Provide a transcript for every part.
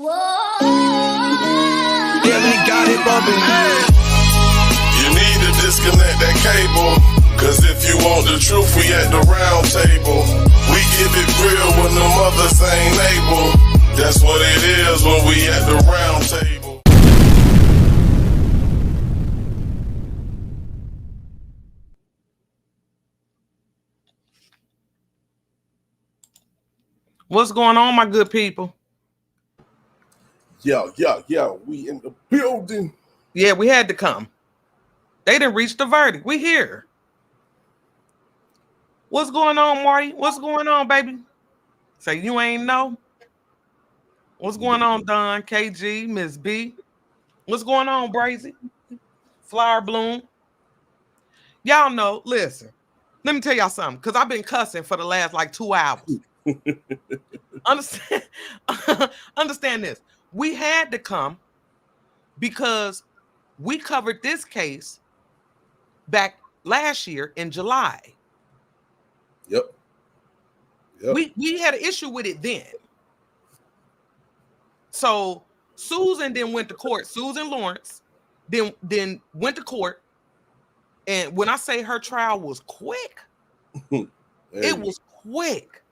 Yeah, we got it bumping. You need to disconnect that cable, cause if you want the truth, we at the round table. We give it real when the mothers ain't able. That's what it is when we at the round table. What's going on, my good people? Yeah, we in the building. Yeah, we had to come. They didn't reach the verdict. We here. What's going on, Marty? What's going on, baby? Say you ain't know. What's going on, Don, KG, Miss B? What's going on, Brazy? Flower Bloom. Y'all know, listen, let me tell y'all something, because I've been cussing for the last like 2 hours. Understand this. We had to come because we covered this case back last year in July. Yep. We had an issue with it then. So Susan then went to court. Susan Lorincz then went to court. And when I say her trial was quick, it was quick.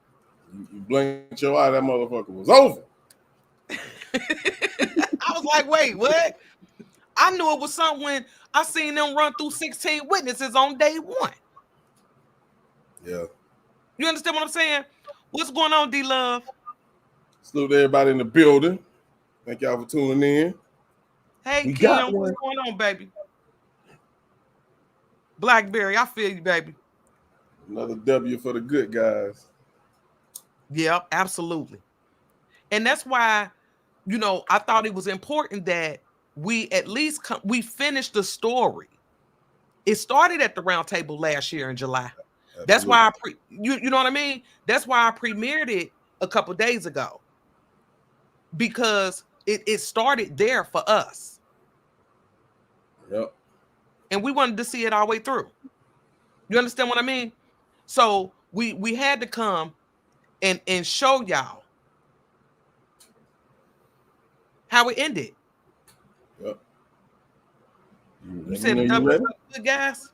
You blinked your eye, that motherfucker was over. I was like, wait, what? I knew it was something when I seen them run through 16 witnesses on day one. Yeah. You understand what I'm saying? What's going on, D-Love? Salute to everybody in the building. Thank y'all for tuning in. Hey, Kim, what's going on, baby? Blackberry, I feel you, baby. Another W for the good guys. Yep, absolutely. And that's why, you know, I thought it was important that we at least we finished the story. It started at the round table last year in July. Absolutely. That's why you know what I mean? That's why I premiered it a couple days ago. Because it started there for us. Yep. And we wanted to see it all the way through. You understand what I mean? So we had to come and show y'all how it ended. Yep. You said a W for the good guys?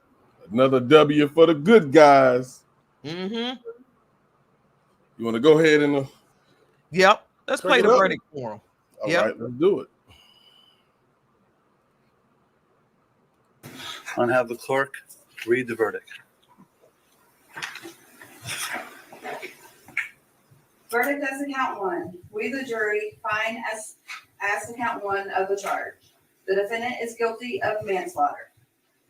Another W for the good guys. Mm-hmm. You want to go ahead and yep. Let's play the verdict for them. All right, let's do it. And have the clerk read the verdict. Verdict as to count one. We, the jury, find as to count one of the charge. The defendant is guilty of manslaughter.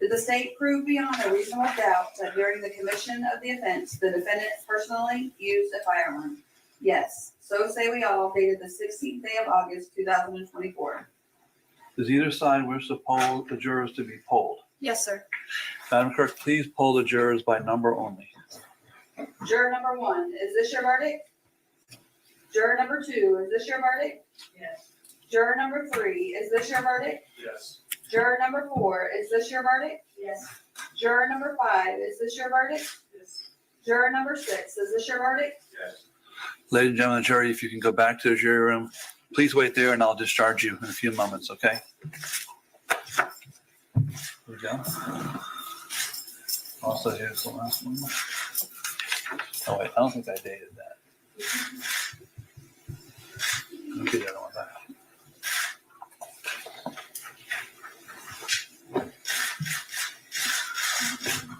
Did the state prove beyond a reasonable doubt that during the commission of the offense, the defendant personally used a firearm? Yes. So say we all, dated the 16th day of August, 2024. Does either side wish to poll the jurors to be polled? Yes, sir. Madam Clerk, please poll the jurors by number only. Juror number 1, is this your verdict? Juror number 2, is this your verdict? Yes. Juror number 3, is this your verdict? Yes. Juror number 4, is this your verdict? Yes. Juror number 5, is this your verdict? Yes. Juror number 6, is this your verdict? Yes. Ladies and gentlemen of the jury, if you can go back to the jury room, please wait there and I'll discharge you in a few moments, okay? Here we go. Also, here's the last one. Oh, wait, I don't think I dated that. Let me get the other one back.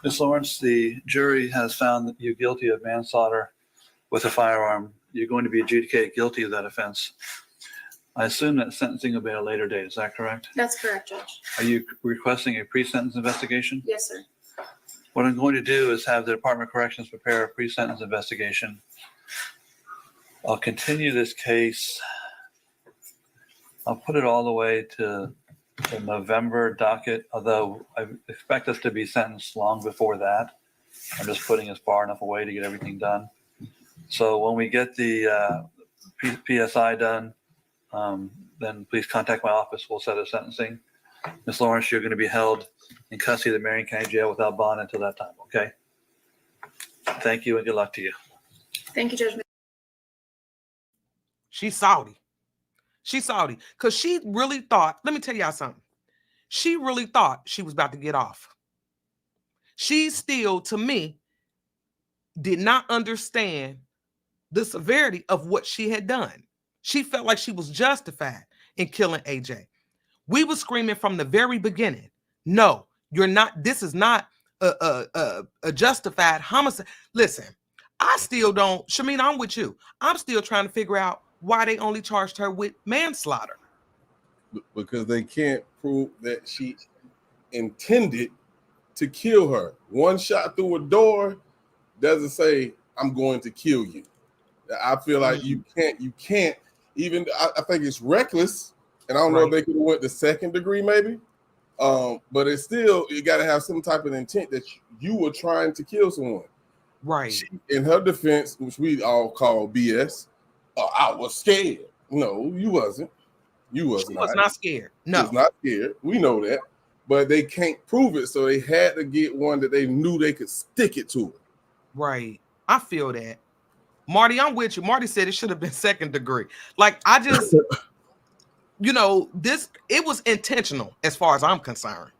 Ms. Lawrence, the jury has found you guilty of manslaughter with a firearm. You're going to be adjudicated guilty of that offense. I assume that sentencing will be at a later date. Is that correct? That's correct, Judge. Are you requesting a pre-sentence investigation? Yes, sir. What I'm going to do is have the Department of Corrections prepare a pre-sentence investigation. I'll continue this case. I'll put it all the way to the November docket, although I expect us to be sentenced long before that. I'm just putting us far enough away to get everything done. So when we get the PSI done, then please contact my office. We'll set a sentencing. Ms. Lawrence, you're going to be held in custody of the Marion County Jail without bond until that time, okay? Thank you and good luck to you. Thank you, Judge. She's Saudi. She's salty because she really thought, let me tell y'all something. She really thought she was about to get off. She still, to me, did not understand the severity of what she had done. She felt like she was justified in killing AJ. We were screaming from the very beginning, no, you're not, this is not a justified homicide. Listen, I still don't, Shamina, I'm with you. I'm still trying to figure out why they only charged her with manslaughter. Because they can't prove that she intended to kill her. One shot through a door doesn't say, I'm going to kill you. I feel like you can't even, I think it's reckless. And I don't know if they could have went to second degree maybe. But it's still, you got to have some type of intent that you were trying to kill someone. Right. She, in her defense, which we all call BS, I was scared. No, you wasn't. You wasn't. She was not scared. No. She was not scared. We know that. But they can't prove it, so they had to get one that they knew they could stick it to her. Right. I feel that. Marty, I'm with you. Marty said it should have been second degree. Like, I just, you know, it was intentional as far as I'm concerned.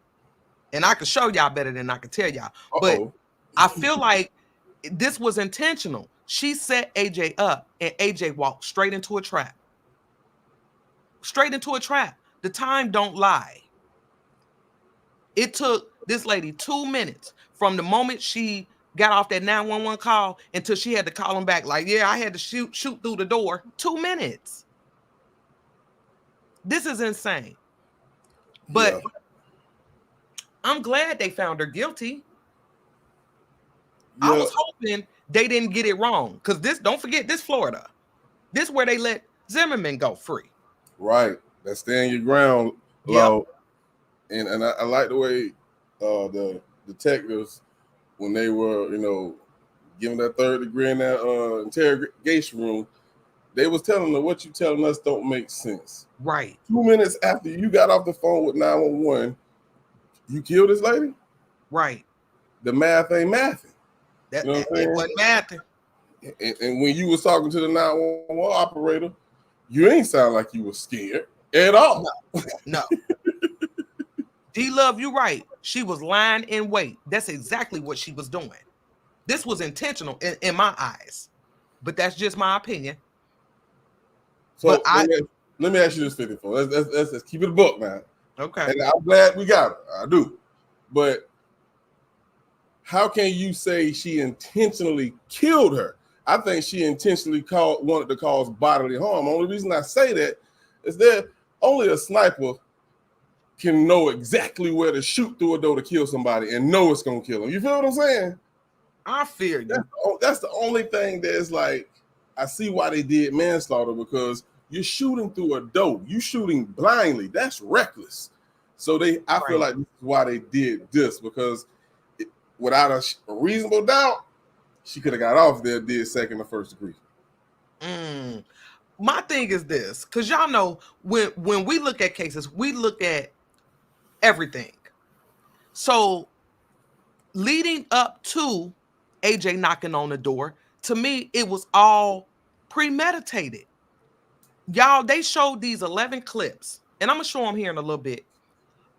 And I could show y'all better than I could tell y'all. But I feel like this was intentional. She set AJ up and AJ walked straight into a trap. Straight into a trap. The time don't lie. It took this lady 2 minutes from the moment she got off that 911 call until she had to call him back. Like, yeah, I had to shoot through the door. 2 minutes. This is insane. But I'm glad they found her guilty. I was hoping they didn't get it wrong. Because this, don't forget, this Florida. This where they let Zimmerman go free. Right. That's stand your ground, Lo. Yep. And I like the way the detectives, when they were, you know, giving that third degree in that interrogation room, they was telling them what you telling us don't make sense. Right. 2 minutes after you got off the phone with 911, you killed this lady? Right. The math ain't mathing. That, you know what I'm saying? It wasn't mathing. And when you was talking to the 911 operator, you ain't sound like you were scared at all. No. D-Love, you right. She was lying in wait. That's exactly what she was doing. This was intentional in my eyes. But that's just my opinion. So let me ask you this, 54. Let's keep it a book, man. Okay. And I'm glad we got her. I do. But how can you say she intentionally killed her? I think she intentionally wanted to cause bodily harm. Only reason I say that is that only a sniper can know exactly where to shoot through a door to kill somebody and know it's gonna kill them. You feel what I'm saying? I fear you. That's the only thing that's like, I see why they did manslaughter, because you're shooting through a door. You shooting blindly. That's reckless. So I feel like this is why they did this, because without a reasonable doubt, she could have got off there, did second or first degree. My thing is this, because y'all know when we look at cases, we look at everything. So leading up to AJ knocking on the door, to me, it was all premeditated. Y'all, they showed these 11 clips, and I'm going to show them here in a little bit,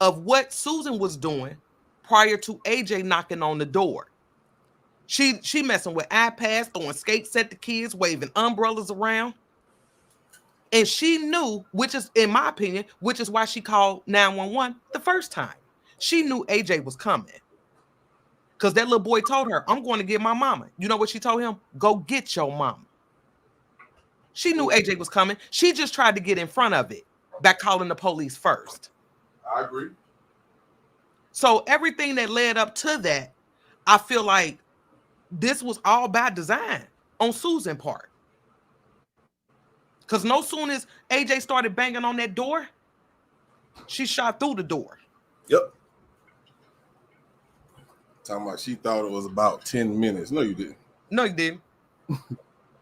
of what Susan was doing prior to AJ knocking on the door. She messing with iPads, throwing skates at the kids, waving umbrellas around. And she knew, which is, in my opinion, which is why she called 911 the first time. She knew AJ was coming. Because that little boy told her, I'm going to get my mama. You know what she told him? Go get your mama. She knew AJ was coming. She just tried to get in front of it by calling the police first. I agree. So everything that led up to that, I feel like this was all by design on Susan's part. Because no soon as AJ started banging on that door, she shot through the door. Yep. Talking about she thought it was about 10 minutes. No, you didn't. No, you didn't.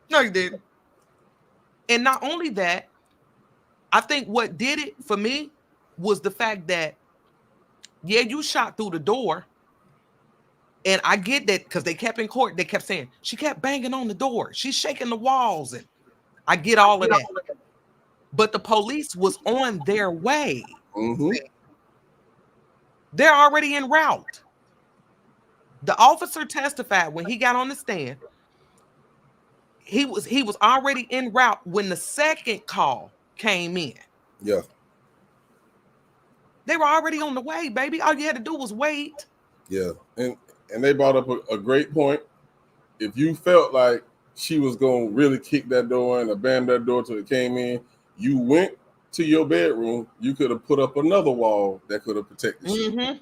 No, you didn't. And not only that, I think what did it for me was the fact that, yeah, you shot through the door. And I get that because they kept in court, they kept saying, she kept banging on the door. She's shaking the walls. And I get all of that. but the police was on their way. Mm-hmm. They're already en route. The officer testified when he got on the stand. He was already en route when the second call came in. Yeah. They were already on the way, baby. All you had to do was wait. Yeah. And they brought up a great point. If you felt like she was going to really kick that door and abandon that door till it came in, you went to your bedroom, you could have put up another wall that could have protected you. Mm-hmm.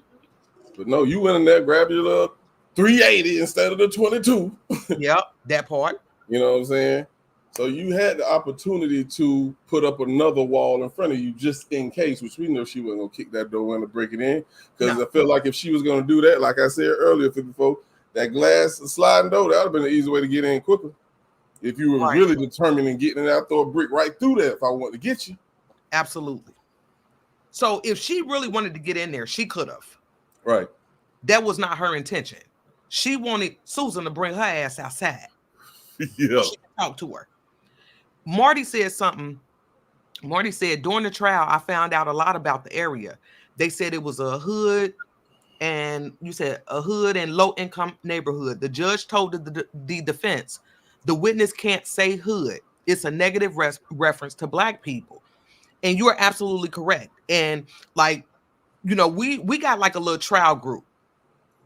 But no, you went in there, grabbed your little 380 instead of the 22. Yep, that part. You know what I'm saying? So you had the opportunity to put up another wall in front of you just in case, which we know she wasn't going to kick that door in to break it in. Because I feel like if she was going to do that, like I said earlier, 54, that glass sliding door, that would have been an easy way to get in quicker. If you were really determined in getting it out, throw a brick right through that if I wanted to get you. Absolutely. So if she really wanted to get in there, she could have. Right. That was not her intention. She wanted Susan to bring her ass outside. Yeah. She could talk to her. Marty said something. Marty said, during the trial, I found out a lot about the area. They said it was a hood, and you said a hood and low-income neighborhood. The judge told the defense, the witness can't say hood. It's a negative reference to Black people. And you are absolutely correct. And like, you know, we got like a little trial group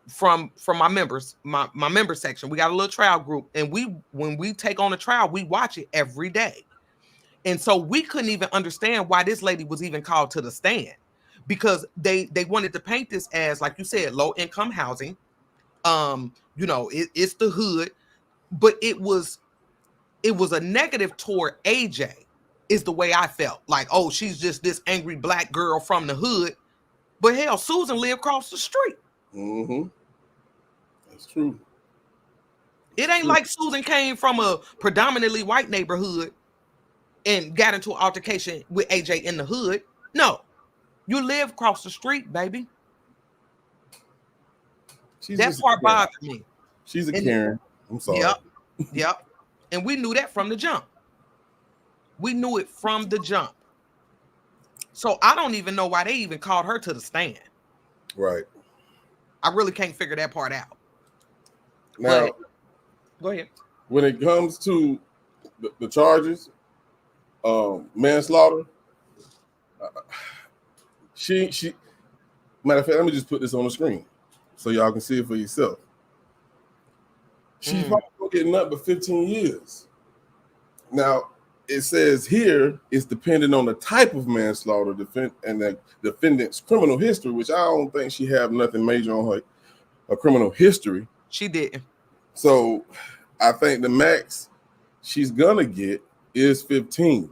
from my members, my member section. We got a little trial group, and when we take on a trial, we watch it every day. And so we couldn't even understand why this lady was even called to the stand, because they wanted to paint this as, like you said, low income housing. You know, it's the hood, but it was a negative toward AJ, is the way I felt. Like, oh, she's just this angry Black girl from the hood. But hell, Susan lived across the street. Mm-hmm. That's true. It ain't like Susan came from a predominantly white neighborhood and got into an altercation with AJ in the hood. No, you live across the street, baby. That part bothered me. She's a Karen. I'm sorry. Yep. And we knew that from the jump. We knew it from the jump. So I don't even know why they even called her to the stand. Right. I really can't figure that part out. Now, but, go ahead. When it comes to the charges, manslaughter, she matter of fact, let me just put this on the screen so y'all can see it for yourself. She's probably gonna get nothing but 15 years. Now, it says here it's dependent on the type of manslaughter and the defendant's criminal history, which I don't think she have nothing major on her criminal history. She didn't. So I think the max she's gonna get is 15,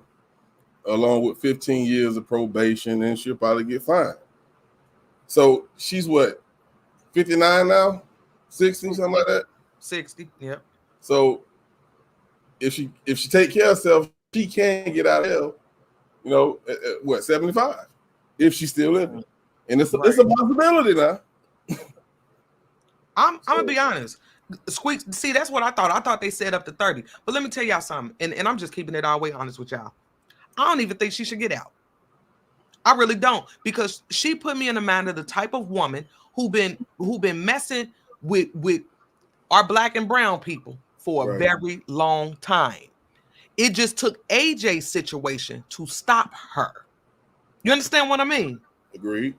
along with 15 years of probation, and she'll probably get fined. So she's what, 59 now? 60, something like that? 60, yeah. So if she take care of herself, she can get out of hell, you know, at what, 75, if she's still living. And it's a possibility now. I'm gonna be honest. Squeak, see, that's what I thought. I thought they said up to 30. But let me tell y'all something, and I'm just keeping it all the way honest with y'all. I don't even think she should get out. I really don't, because she put me in the mind of the type of woman who been messing with our Black and brown people for a very long time. It just took AJ's situation to stop her. You understand what I mean? Agreed.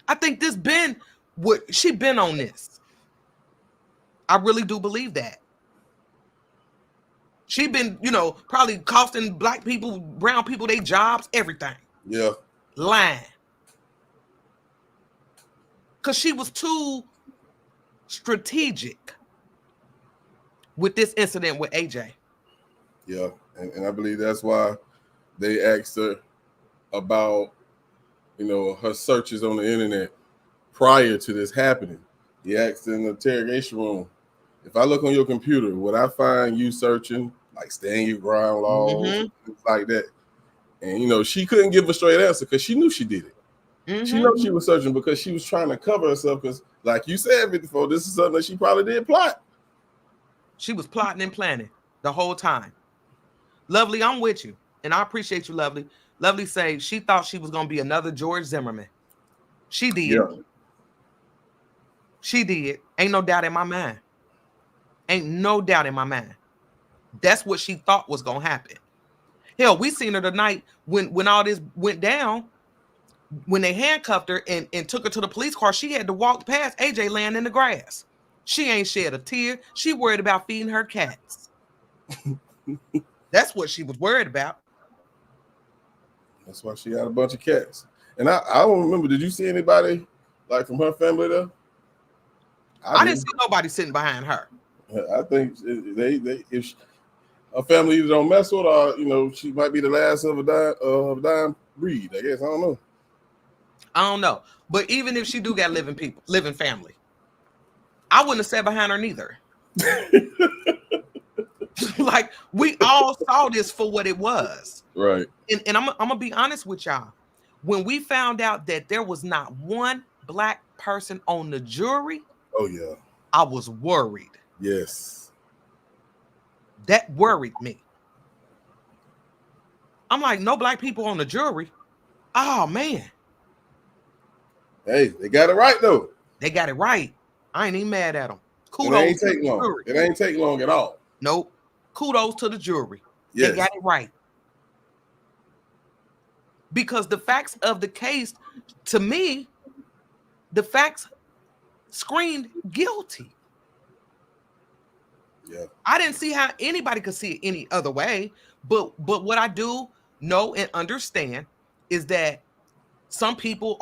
I think this been what she been on this. I really do believe that. She been, you know, probably costing Black people, brown people, their jobs, everything. Yeah. Lying. Because she was too strategic with this incident with AJ. Yeah, and I believe that's why they asked her about, you know, her searches on the internet prior to this happening. He asked in the interrogation room, if I look on your computer, would I find you searching, like stand your ground laws, things like that? And, you know, she couldn't give a straight answer because she knew she did it. She knew she was searching because she was trying to cover herself because, like you said before, this is something that she probably did plot. She was plotting and planning the whole time. Lovely, I'm with you. and I appreciate you, Lovely. Lovely say she thought she was gonna be another George Zimmerman. She did. Yeah. She did. Ain't no doubt in my mind. Ain't no doubt in my mind. That's what she thought was gonna happen. Hell, we seen her tonight when all this went down. When they handcuffed her and took her to the police car, she had to walk past AJ laying in the grass. She ain't shed a tear. She worried about feeding her cats. That's what she was worried about. That's why she had a bunch of cats. And I don't remember. Did you see anybody like from her family there? I didn't see nobody sitting behind her. I think if her family either don't mess with her, or, she might be the last of a dying breed. I guess I don't know. But even if she do got living family, I wouldn't have sat behind her neither. Like, we all saw this for what it was. Right. And I'm gonna be honest with y'all. When we found out that there was not one black person on the jury, oh yeah, I was worried. Yes. That worried me. I'm like, no black people on the jury. Oh man. Hey, they got it right though. They got it right. I ain't even mad at them. Kudos. It ain't take long. It ain't take long at all. Nope. Kudos to the jury. Yes. They got it right. Because the facts of the case, to me, the facts screamed guilty. Yeah. I didn't see how anybody could see it any other way. But what I do know and understand is that some people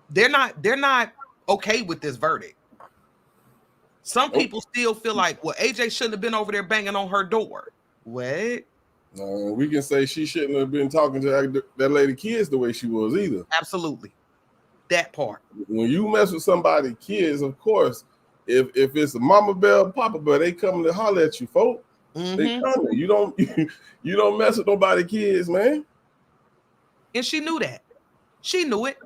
they're not okay with this verdict. Some people still feel like, well, AJ shouldn't have been over there banging on her door. What? No, we can say she shouldn't have been talking to that lady kids the way she was either. Absolutely. That part. When you mess with somebody kids, of course, if it's a mama bear, papa bear, they coming to holler at you, folk. Mm-hmm. They coming. You don't mess with nobody kids, man. And she knew that. She knew it.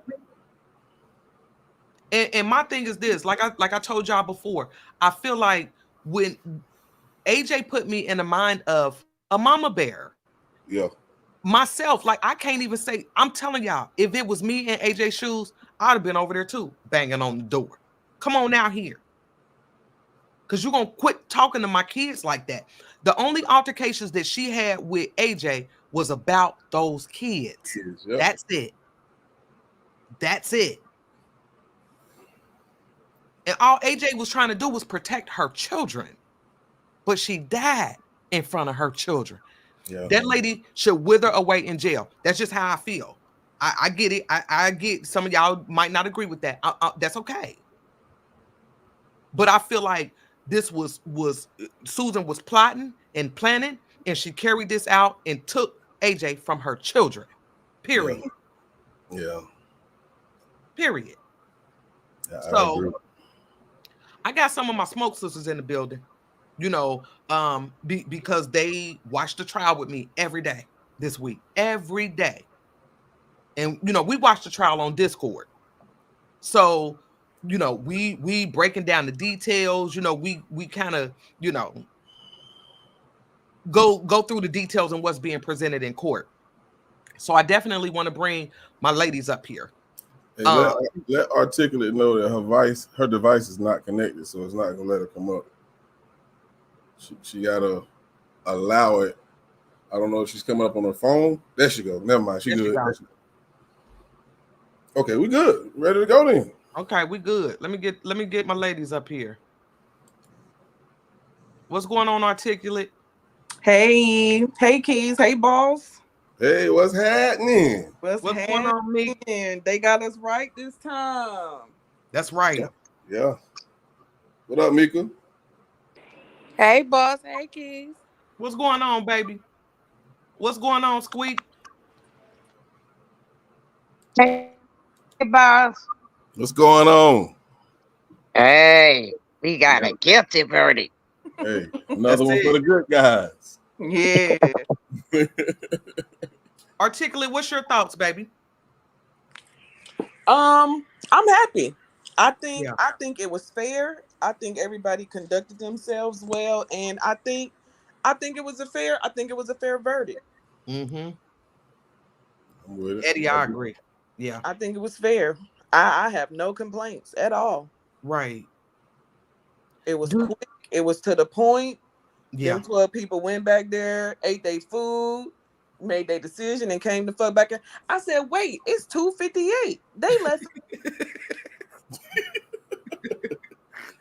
And my thing is this, like I told y'all before, I feel like when AJ put me in the mind of a mama bear. Yeah. Myself, like I can't even say, I'm telling y'all, if it was me in AJ's shoes, I'd have been over there too, banging on the door. Come on out here. Because you're going to quit talking to my kids like that. The only altercations that she had with AJ was about those kids. Yep. That's it. That's it. And all AJ was trying to do was protect her children. But she died in front of her children. Yeah. That lady should wither away in jail. That's just how I feel. I get it. I get some of y'all might not agree with that. That's okay. But I feel like this was Susan was plotting and planning, and she carried this out and took AJ from her children. Period. Yeah. Period. Yeah, so I got some of my smoke sisters in the building, because they watched the trial with me every day this week, every day. And, we watched the trial on Discord. So, we breaking down the details, we kind of, go through the details and what's being presented in court. So I definitely want to bring my ladies up here. Hey, let Articulate know that her device is not connected, so it's not gonna let her come up. She gotta allow it. I don't know if she's coming up on her phone. There she go. Never mind. She good. Okay, we good. Ready to go then. Okay, we good. Let me get my ladies up here. What's going on, Articulate? Hey Keys. Hey, boss. Hey, what's happening? What's going on, me? They got us right this time. That's right. Yeah. What up, Mika? Hey, boss. Hey, Keys. What's going on, baby? What's going on, Squeak? Hey, boss. What's going on? Hey, we got a guilty verdict. Hey, another one for the good guys. Yeah. Articulate, what's your thoughts, baby? I'm happy. I think it was fair. I think everybody conducted themselves well, and I think I think it was a fair verdict. Mm-hmm. I'm with it. Eddie, I agree. Yeah. I think it was fair. I have no complaints at all. Right. It was quick. It was to the point. Yeah. Them 12 people went back there, ate their food, made their decision, and came the fuck back in. I said, wait, it's 2:58. They left.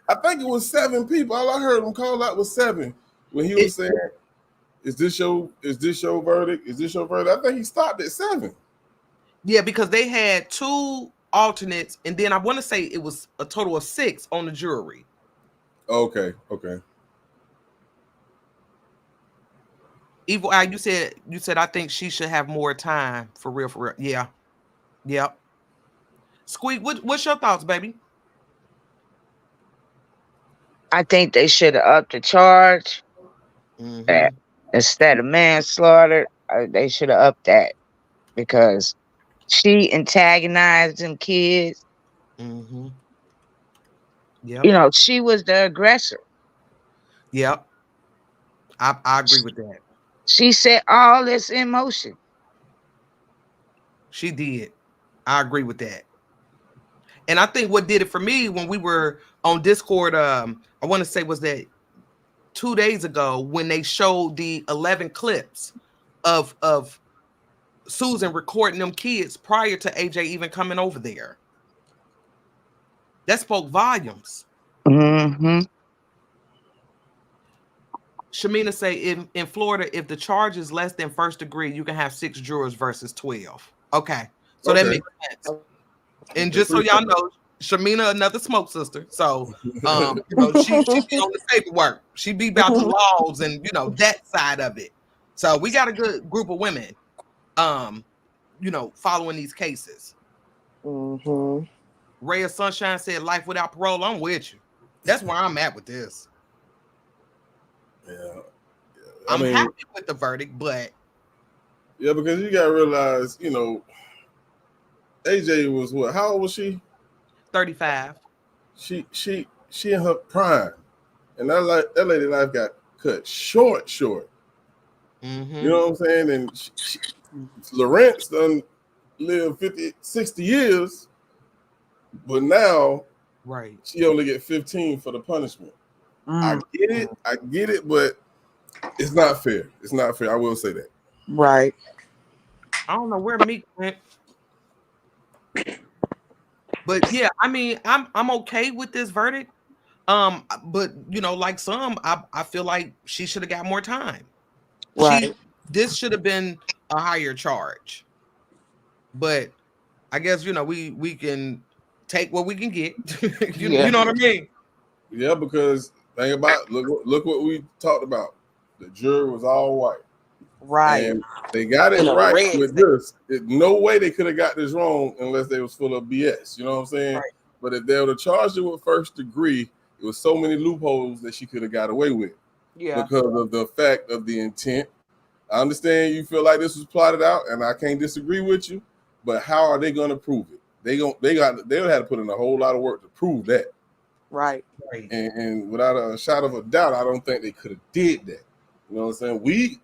I think it was 7 people. All I heard him call out was 7 when he was saying, "Is this your verdict? Is this your verdict?" I think he stopped at 7. Yeah, because they had 2 alternates, and then I want to say it was a total of 6 on the jury. Okay. Evil Eye, you said I think she should have more time for real. Yeah. Yep. Squeak, what's your thoughts, baby? I think they should have upped the charge. Mm-hmm. Instead of manslaughter, they should have upped that because she antagonized them kids. Mm-hmm. Yep. You know, she was the aggressor. Yep. I agree with that. She set all this in motion. She did. I agree with that. And I think what did it for me when we were on Discord, I want to say was that 2 days ago when they showed the 11 clips of Susan recording them kids prior to AJ even coming over there. That spoke volumes. Mm-hmm. Shamina say in Florida, if the charge is less than first degree, you can have 6 jurors versus 12. Okay. So that makes sense. And just so y'all know, Shamina, another smoke sister. So she be on the paperwork. She be about the laws and that side of it. So we got a good group of women following these cases. Mm-hmm. Ray of Sunshine said life without parole. I'm with you. That's where I'm at with this. Yeah. I'm happy with the verdict, but yeah, because you gotta realize, AJ was what? How old was she? 35. She in her prime, and that lady life got cut short. Mm-hmm. You know what I'm saying? And Lorincz done lived 50, 60 years, but now right, she only get 15 for the punishment. I get it, but it's not fair. It's not fair. I will say that. Right. I don't know where Meek went. But yeah, I mean, I'm okay with this verdict. But like some, I feel like she should have got more time. Right. This should have been a higher charge. But I guess we can take what we can get. You know what I mean? Yeah, because think about look what we talked about. The jury was all white. Right. And they got it right with this. No way they could have got this wrong unless they was full of BS. You know what I'm saying? Right. But if they would have charged her with first degree, it was so many loopholes that she could have got away with. Yeah. Because of the fact of the intent. I understand you feel like this was plotted out, and I can't disagree with you. But how are they going to prove it? They would have to put in a whole lot of work to prove that. Right. And without a shadow of a doubt, I don't think they could have did that. You know what I'm saying? We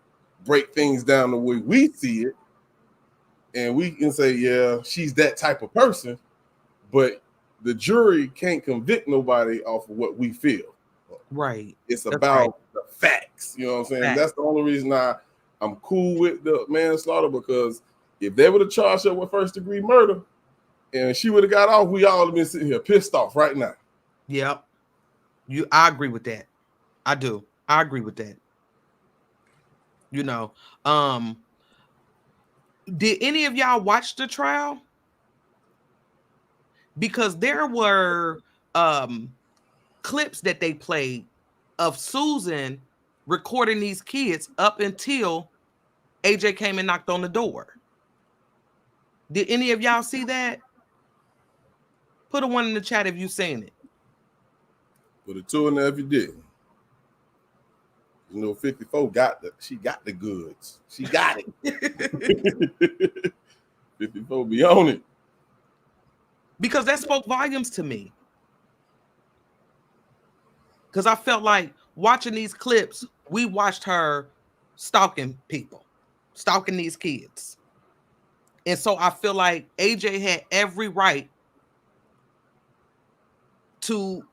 break things down the way we see it, and we can say, yeah, she's that type of person, but the jury can't convict nobody off of what we feel. Right. It's about the facts. You know what I'm saying? That's the only reason I'm cool with the manslaughter, because if they would have charged her with first degree murder and she would have got off, we all have been sitting here pissed off right now. Yep. I agree with that. I do. I agree with that. Did any of y'all watch the trial? Because there were clips that they played of Susan recording these kids up until AJ came and knocked on the door. Did any of y'all see that? Put a 1 in the chat if you seen it. Put a 2 in there if you didn't. 54 she got the goods. She got it. 54 be on it. Because that spoke volumes to me. Because I felt like watching these clips we watched her stalking people, stalking these kids. And so I feel like AJ had every right to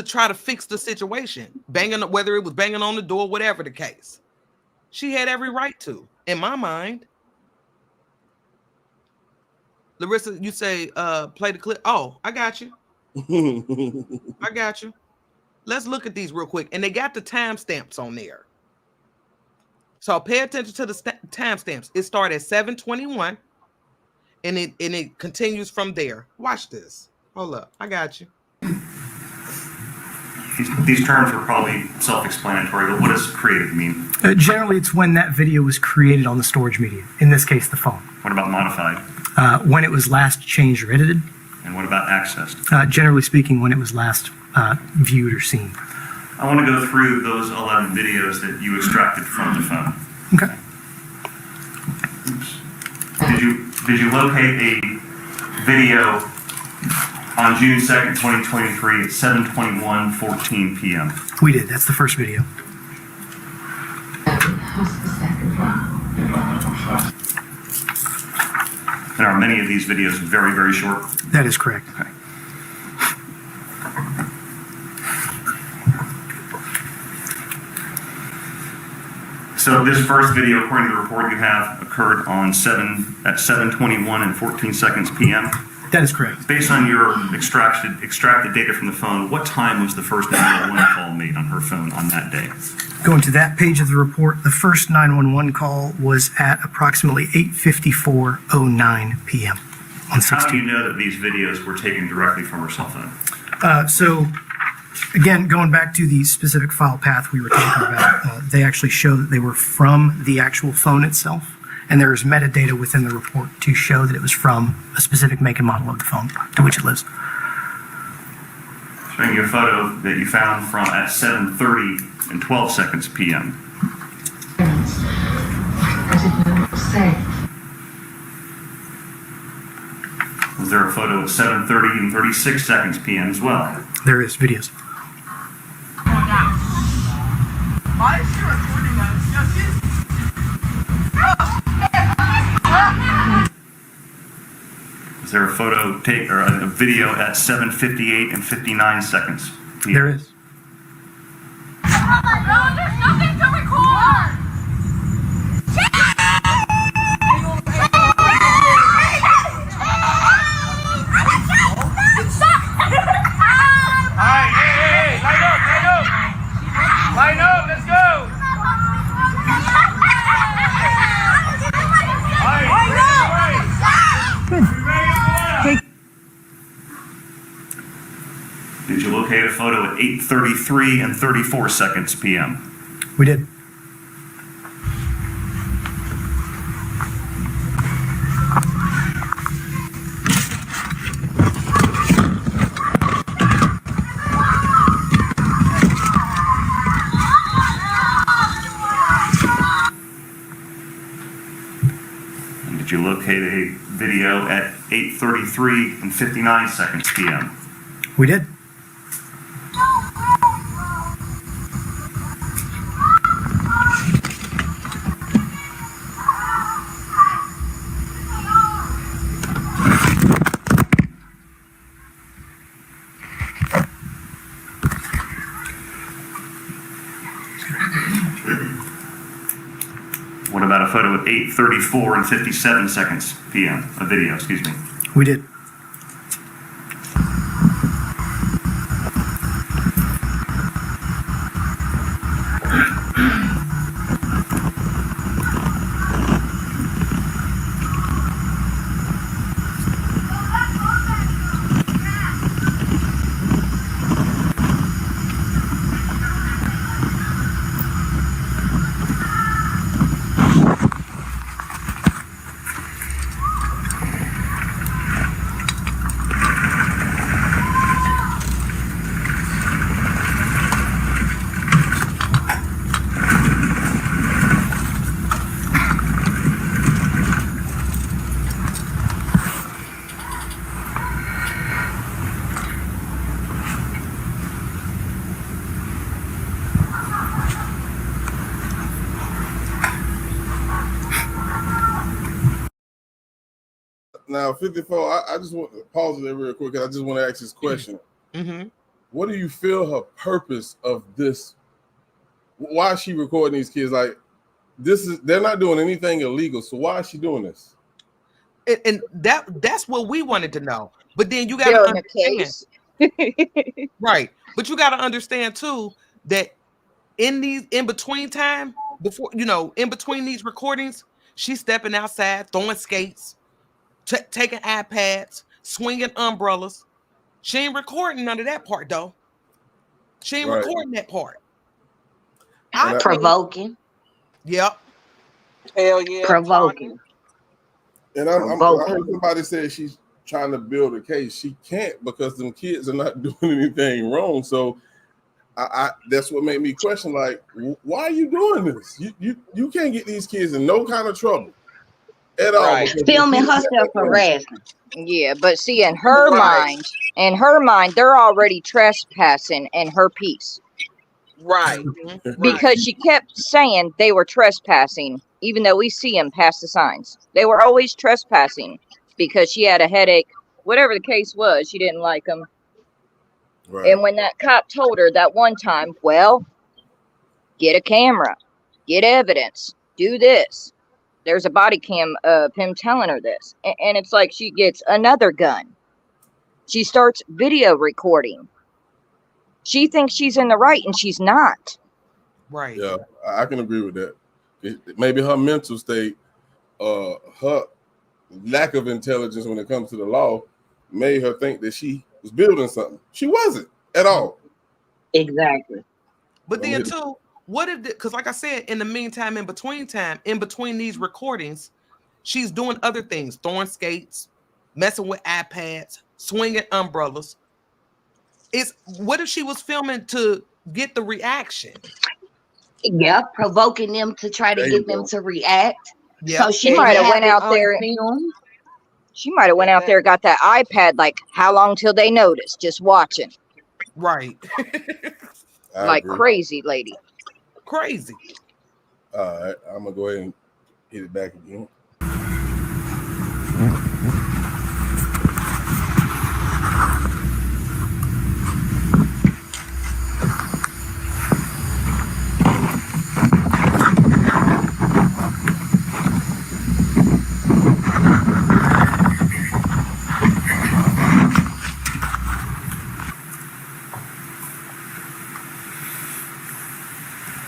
try to fix the situation, whether it was banging on the door, whatever the case. She had every right to, in my mind. Larissa, you say play the clip. Oh, I got you. I got you. Let's look at these real quick. And they got the timestamps on there. So pay attention to the timestamps. It started at 7:21 and it continues from there. Watch this. Hold up. I got you. These terms are probably self-explanatory, but what does created mean? Generally, it's when that video was created on the storage media, in this case, the phone. What about modified? When it was last changed or edited. And what about accessed? Generally speaking, when it was last viewed or seen. I want to go through those 11 videos that you extracted from the phone. Okay. Oops. Did you locate a video on June 2nd, 2023 at 7:21:14 p.m.? We did. That's the first video. And are many of these videos very, very short? That is correct. Okay. So this first video, according to the report you have, occurred on 7:21:14 p.m. That is correct. Based on your extracted data from the phone, what time was the first 911 call made on her phone on that day? Going to that page of the report, the first 911 call was at approximately 8:54:09 p.m. on 16. How do you know that these videos were taken directly from her cell phone? So, again, going back to the specific file path we were talking about, they actually show that they were from the actual phone itself, and there is metadata within the report to show that it was from a specific make and model of the phone to which it lives. Showing you a photo that you found from at 7:30:12 p.m. Was there a photo at 7:30:36 p.m. as well? There is videos. Is there a photo or a video at 7:58:59 p.m.? There is. There's nothing to record! Line up, let's go! Did you locate a photo at 8:33:34 p.m.? We did. Did you locate a video at 8:33:59 p.m.? We did. What about a photo at 8:34:57 p.m.? A video, excuse me. We did. Now 54. I just want to pause it real quick. I just want to ask this question. Mm-hmm. What do you feel her purpose of this? Why is she recording these kids? Like, they're not doing anything illegal. So why is she doing this? And that's what we wanted to know. But then you got to Building a understand, case. right? But you got to understand too that in between time, before in between these recordings, she's stepping outside, throwing skates, taking iPads, swinging umbrellas. She ain't recording none of that part though. She ain't recording that part. Provoking. Yep. Hell yeah. Provoking. And I heard somebody say she's trying to build a case. She can't because them kids are not doing anything wrong. So I that's what made me question, like, why are you doing this? You can't get these kids in no kind of trouble at all. Filming herself harassing. Yeah, but see, in her mind, they're already trespassing in her piece. Right. Because she kept saying they were trespassing, even though we see them past the signs. They were always trespassing because she had a headache. Whatever the case was, she didn't like them. Right. And when that cop told her that one time, well, get a camera, get evidence, do this. There's a body cam of him telling her this. And it's like she gets another gun. She starts video recording. She thinks she's in the right and she's not. Right. Yeah, I can agree with that. Maybe her mental state, her lack of intelligence when it comes to the law made her think that she was building something. She wasn't at all. Exactly. But then too, what if, because like I said, in the meantime, in between these recordings, she's doing other things, throwing skates, messing with iPads, swinging umbrellas. What if she was filming to get the reaction? Yeah, provoking them to try to get them to react. Yeah. So she might have went out there. She might have went out there, got that iPad. Like, how long till they notice? Just watching. Right. Like crazy lady. Crazy. All right, I'm gonna go ahead and hit it back again.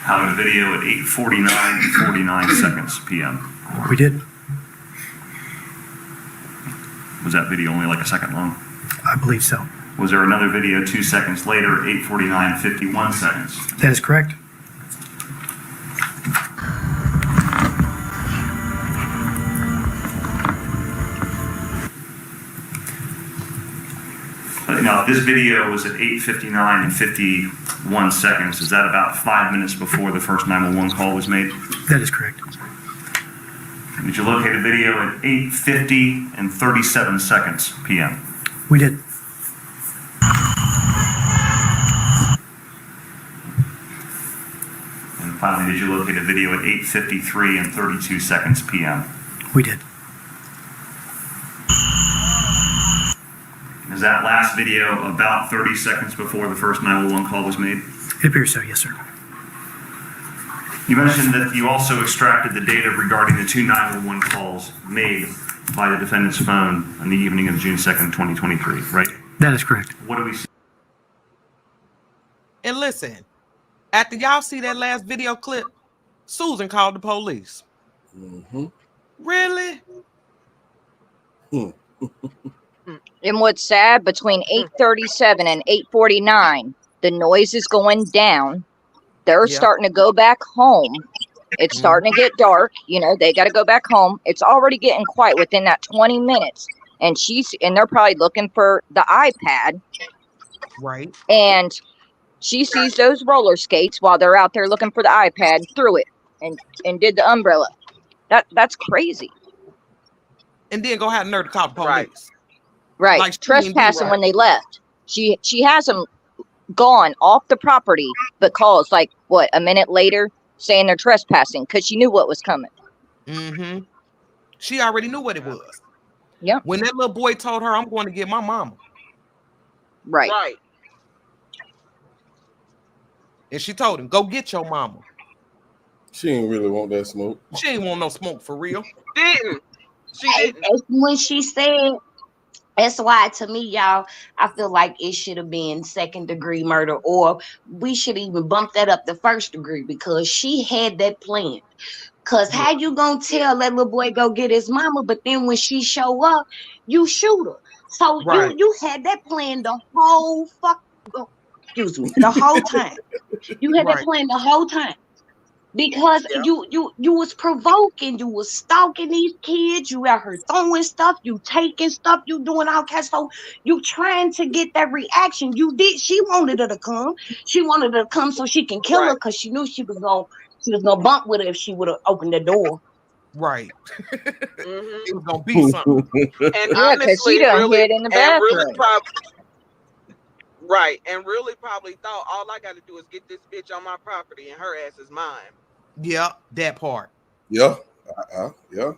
Out of the video at 8:49 p.m. We did. Was that video only like a second long? I believe so. Was there another video 2 seconds later at 8:49:51? That is correct. Now, this video was at 8:59:51. Is that about 5 minutes before the first 911 call was made? That is correct. Did you locate a video at 8:50:37 p.m.? We did. And finally, did you locate a video at 8:53:32 p.m.? We did. Is that last video about 30 seconds before the first 911 call was made? It appears so, yes, sir. You mentioned that you also extracted the data regarding the 2 911 calls made by the defendant's phone on the evening of June 2nd, 2023, right? That is correct. What do we see? And listen, after y'all see that last video clip, Susan called the police. Mm-hmm. Really? And what's sad, between 8:37 and 8:49, the noise is going down. They're starting to go back home. It's starting to get dark. You know, they got to go back home. It's already getting quiet within that 20 minutes. And they're probably looking for the iPad. Right. And she sees those roller skates while they're out there looking for the iPad, threw it and did the umbrella. That's crazy. And then go have nerve to call the police. Right. Like trespassing when they left. She has them gone off the property, but calls like a minute later saying they're trespassing because she knew what was coming. Mm-hmm. She already knew what it was. Yep. When that little boy told her, I'm going to get my mama. Right. Right. And she told him, go get your mama. She didn't really want that smoke. She ain't want no smoke for real. Didn't. She didn't. When she said, that's why to me, y'all, I feel like it should have been second degree murder, or we should even bump that up to first degree, because she had that plan. Cause how you gonna tell that little boy go get his mama, but then when she show up, you shoot her? So Right. you had that plan the whole the whole time. You had that Right. plan the whole time. Because Yeah. you was provoking, you was stalking these kids, you out here throwing stuff, you taking stuff, you doing all kinds. So you trying to get that reaction. She wanted her to come. She wanted her to come so she can kill her, because she knew she was gonna bump with her if she would have opened the door. Right. Mhm. It was gonna be something. And Yeah, because she done really, hid in the and bathroom. really probably, right, and really probably thought all I got to do is get this bitch on my property and her ass is mine. Yeah, that part. Yeah. Yeah.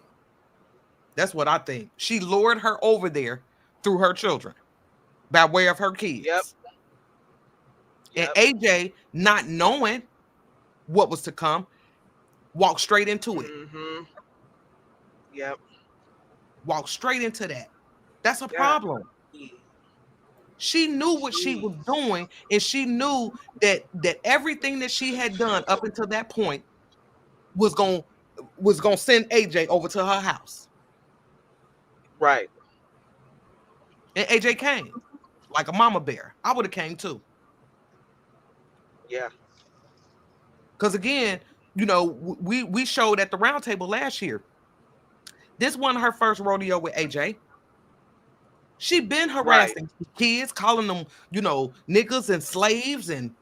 That's what I think. She lured her over there through her children by way of her kids. Yep. And Yep. AJ, not knowing what was to come, walked straight into it. Mm-hmm. Yep. Walked straight into that. That's a Yeah. problem. She knew what she was doing, and she knew that everything that she had done up until that point was gonna send AJ over to her house. Right. And AJ came like a mama bear. I would have came too. Yeah. Because again, you know, we showed at the round table last year. This wasn't her first rodeo with AJ. She been harassing kids, calling them, you know, niggas and slaves, and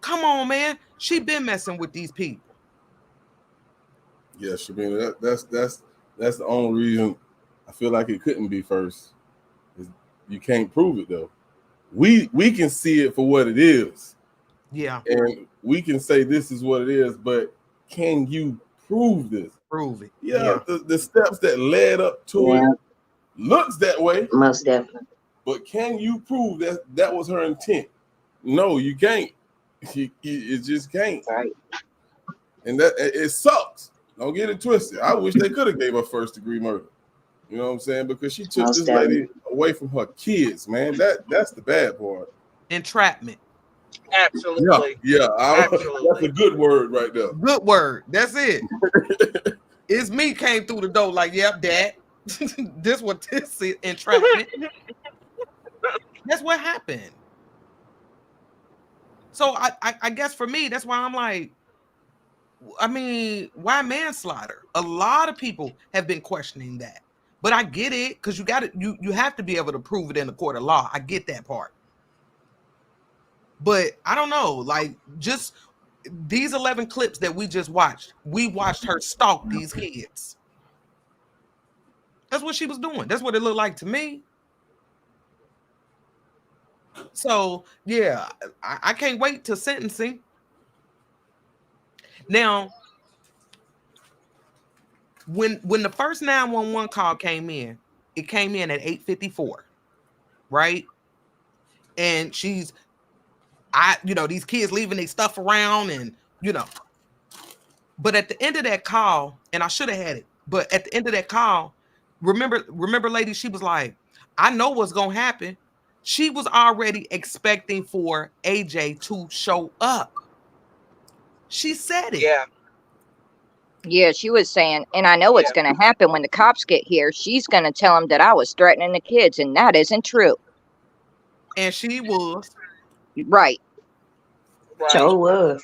come on, man. She been messing with these people. Yeah, Shabina, that's the only reason I feel like it couldn't be first. Is you can't prove it though. We can see it for what it is. Yeah. And we can say this is what it is, but can you prove this? Prove it. Yeah. The steps that led up to it looks that way. Most definitely. But can you prove that was her intent? No, you can't. You just can't. Right. And that it sucks. Don't get it twisted. I wish they could have gave her first degree murder. You know what I'm saying? Because she took Most this lady away from her kids, man. That's the bad part. Entrapment. Absolutely. Yeah. Absolutely. That's a good word right there. Good word. That's it. It's me came through the door like, yep, Dad. This what this is, entrapment. That's what happened. So I guess for me, that's why I'm like, I mean, why manslaughter? A lot of people have been questioning that. But I get it, because you have to be able to prove it in the court of law. I get that part. But I don't know, like, just these 11 clips that we just watched, we watched her stalk these kids. That's what she was doing. That's what it looked like to me. So, yeah, I can't wait till sentencing. Now, when the first 911 call came in, it came in at 8:54, right? And these kids leaving their stuff around, and but at the end of that call, and I should have had it, but at the end of that call, remember, lady, she was like, I know what's gonna happen. She was already expecting for AJ to show up. She said it. Yeah. Yeah, she was saying, and I know what's going to happen when the cops get here. She's going to tell them that I was threatening the kids, and that isn't true. And she was. Right. Sure was.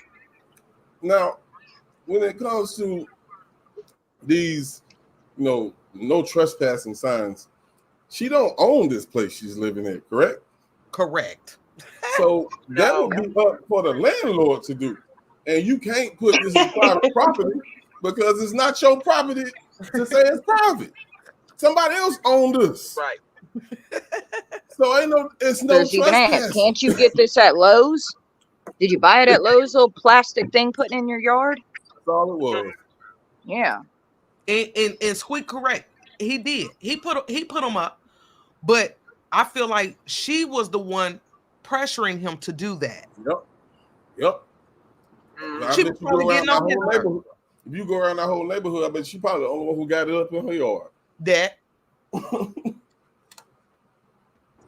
Now, when it comes to these, no trespassing signs, she don't own this place she's living in, correct? Correct. So that would be up for the landlord to do. And you can't put this in private property because it's not your property to say it's private. Somebody else owned this. Right. So it's no trespass. Can't you get this at Lowe's? Did you buy it at Lowe's, little plastic thing putting in your yard? That's all it was. Yeah. And Squeak correct. he did. He put him up, but I feel like she was the one pressuring him to do that. Yep. I She bet was you probably go around getting that on his whole nerves. neighborhood. If you go around that whole neighborhood, I bet she probably the only one who got it up in her yard. That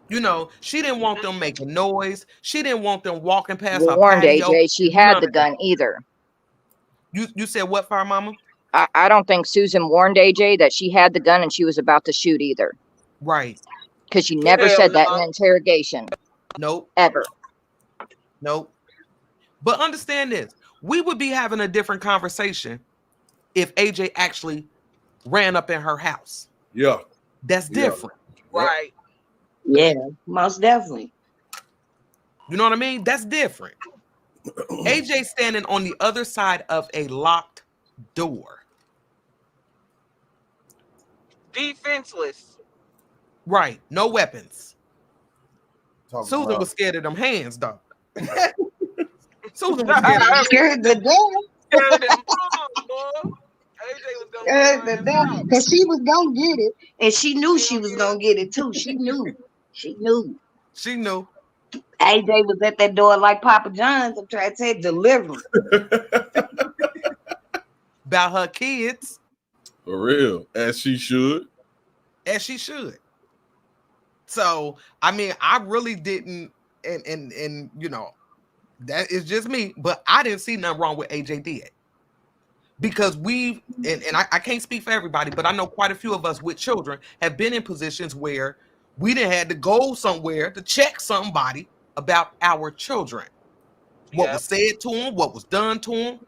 you know, she didn't want them making noise. She didn't want them walking past her Warned patio. AJ she had the gun either. You said what, Fire Mama? I don't think Susan warned AJ that she had the gun and she was about to shoot either. Right. Because she never Hell said that in no. the interrogation. Nope. Ever. Nope. But understand this. We would be having a different conversation if AJ actually ran up in her house. Yeah. That's different. Right. Yeah, most definitely. You know what I mean? That's different. AJ standing on the other side of a locked door. Defenseless. Right. No weapons. Talking Susan about- was scared of them hands, though. Susan was scared of them. Scared to death. Scared them palms, boy. AJ was gonna Scared go to in death. his Because she was gonna get it. And she knew she was gonna get it too. She knew. She knew. She knew. AJ was at that door like Papa John's. I'm trying to say deliver. About her kids. For real, as she should. As she should. So, I mean, I really didn't, and you know, that is just me, but I didn't see nothing wrong with AJ did. Because I can't speak for everybody, but I know quite a few of us with children have been in positions where we didn't had to go somewhere to check somebody about our children. What was said to them, what was done to them.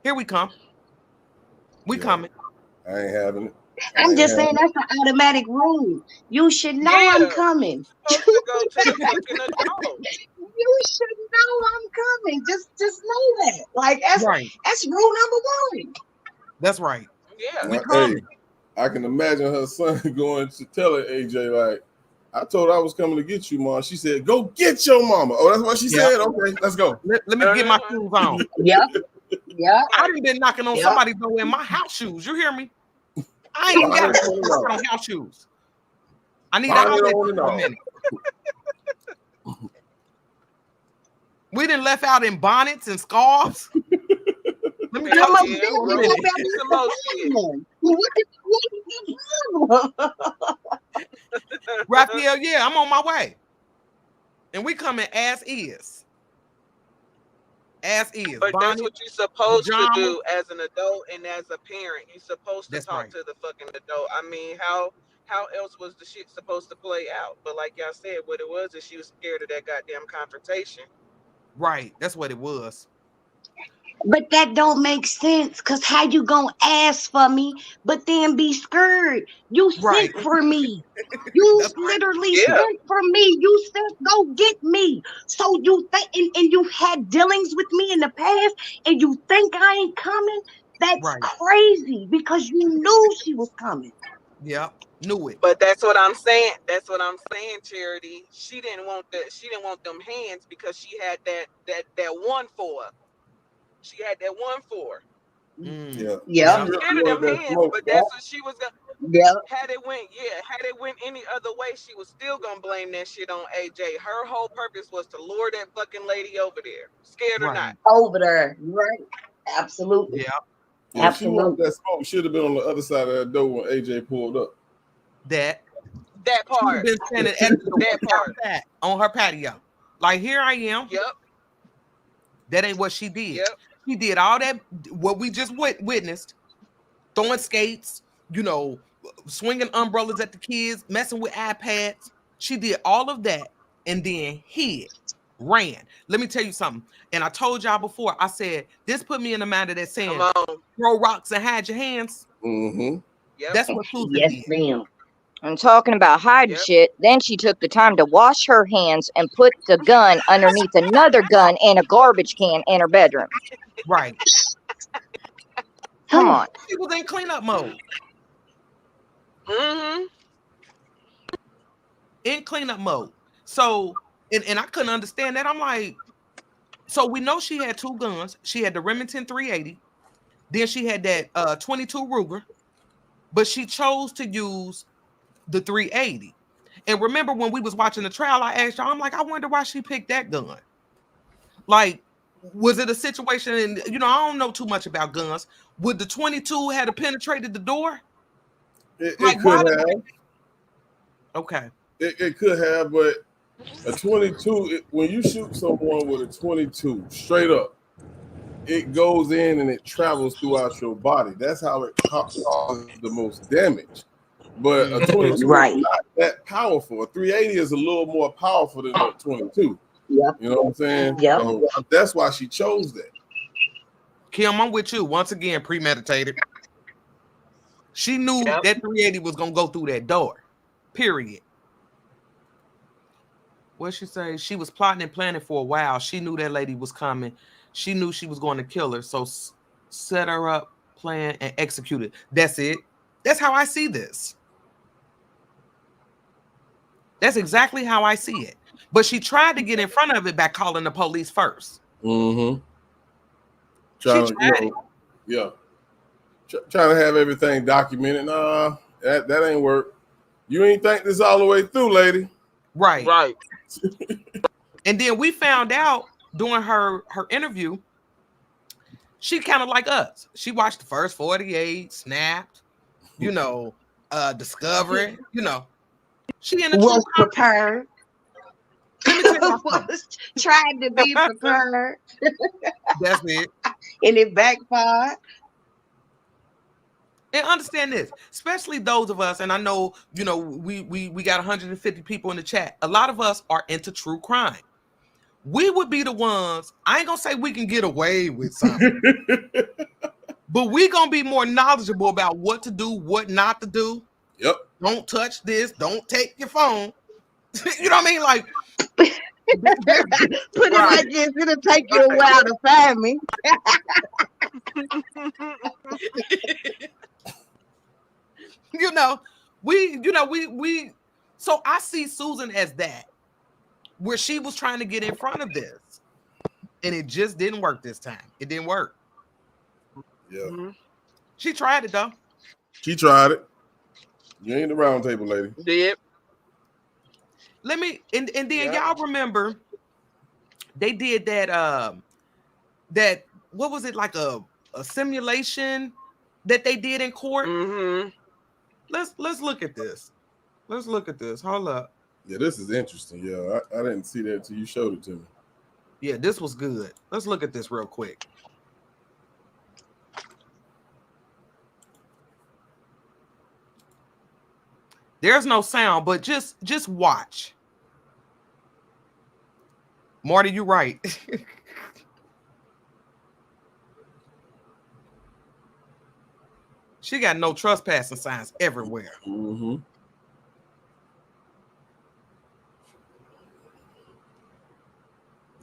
Here we come. We coming. I ain't having it. I'm just saying that's an automatic rule. You should know I'm coming. supposed to go to the fucking adult. You should know I'm coming. Just know that. Like that's Right. that's rule number 1. That's right. Yeah. We Hey, coming. I can imagine her son going to tell her AJ, like, I told her I was coming to get you, Mom. She said, go get your mama. Oh, that's what she Yeah. said? Okay, let's go. Let me get my shoes on. Yep. Yep. I done been knocking on Yep. somebody's door in my house shoes. You hear me? I ain't even got to put on house shoes. I need I to don't for a know. minute. We done left out in bonnets and scarves. Let me Hell talk to yeah. you for a Roll minute. some more shit. Raphael, yeah, I'm on my way. And we coming as is. As is. But that's Bonnet, what you're supposed pajama. to do as an adult and as a parent. You're supposed to That's talk right. to the fucking adult. I mean, how else was the shit supposed to play out? But like y'all said, what it was is she was scared of that goddamn confrontation. Right. That's what it was. But that don't make sense, because how you gonna ask for me but then be scared? You Right. sent for me. You That's right. literally Yeah. sent for me. You said go get me. So you think and you had dealings with me in the past and you think I ain't coming? That's Right. crazy, because you knew she was coming. Yep. Knew it. But that's what I'm saying. That's what I'm saying, Charity. She didn't want them hands because she had that one for her. She had that one for her. Mm. Yeah. Yeah. She was scared of them That hands, smoke, but that's what she was gonna. Yeah. Had it went any other way, she was still gonna blame that shit on AJ. Her whole purpose was to lure that fucking lady over there, scared or Right. not. Over there. Right. Absolutely. Yeah. Yeah, she wanted Absolutely. that smoke. Should have been on the other side of that door when AJ pulled up. That. That She part. been standing at the door That part. outside on her patio. Like, here I am. Yep. That ain't what she did. Yep. She did all that, what we just witnessed, throwing skates, you know, swinging umbrellas at the kids, messing with iPads. She did all of that and then hid, ran. Let me tell you something. And I told y'all before, I said, this put me in the mind of that saying, Come on. throw rocks and hide your hands. Mm-hmm. Yep. That's what Susan Yes, did. ma'am. And talking about hiding Yep. shit, then she took the time to wash her hands and put the gun underneath another gun in a garbage can in her bedroom. Right. Come on. She was in cleanup mode. Mm-hmm. In cleanup mode. So, and I couldn't understand that. I'm like, so we know she had two guns. She had the Remington 380. Then she had that 22 Ruger. but she chose to use the 380. And remember when we was watching the trial, I asked y'all, I'm like, I wonder why she picked that gun. Like, was it a situation, and you know, I don't know too much about guns. Would the 22 have penetrated the door? It Like, could have. Okay. It could have, but a 22, when you shoot someone with a 22 straight up, it goes in and it travels throughout your body. That's how it causes the most damage. But a 22 is not that powerful. A 380 is a little more powerful than a 22. Yep. You know what I'm saying? Yep. So that's why she chose that. Kim, I'm with you. Once again, premeditated. She knew that 380 was going to go through that door. Period. What she say? She was plotting and planning for a while. She knew that lady was coming. She knew she was going to kill her. So set her up, plan, and execute it. That's it. That's how I see this. That's exactly how I see it. But she tried to get in front of it by calling the police first. Mm-hmm. Trying to have everything documented. Nah, that ain't work. You ain't think this all the way through, lady. Right. Right. And then we found out during her interview, she kind of like us. She watched the first 48, snapped, you know, Discovery, you know. She in the was prepared. was trying to be prepared. That's it. And it backfired. And understand this, especially those of us, and I know, you know, we got 150 people in the chat. A lot of us are into true crime. We would be the ones, I ain't gonna say we can get away with something, but we gonna be more knowledgeable about what to do, what not to do. Yep. Don't touch this. Don't take your phone. You know what I mean? Like, put it like this, it'll take you a while to find me. So I see Susan as that, where she was trying to get in front of this, and it just didn't work this time. It didn't work. Yeah. She tried it though. She tried it. You ain't the round table lady. Did. Let me and then y'all remember they did that that what was it, like a simulation that they did in court? Mm-hmm. Let's look at this. Let's look at this. Hold up. Yeah, this is interesting. Yeah, I didn't see that until you showed it to me. Yeah, this was good. Let's look at this real quick. There's no sound, but just watch. Marty, you right. She got no trespassing signs everywhere. Mm-hmm.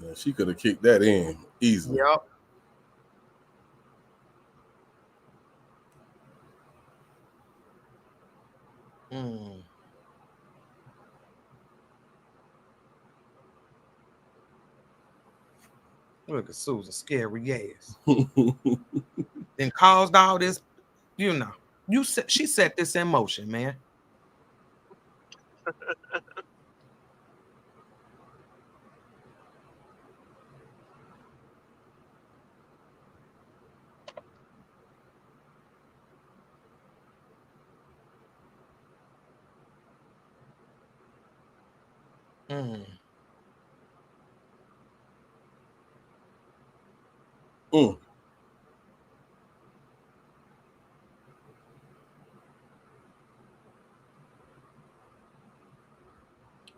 Yeah, she could have kicked that in easily. Yep. Look at Susan, scary ass. Then caused all this, you know. She set this in motion, man.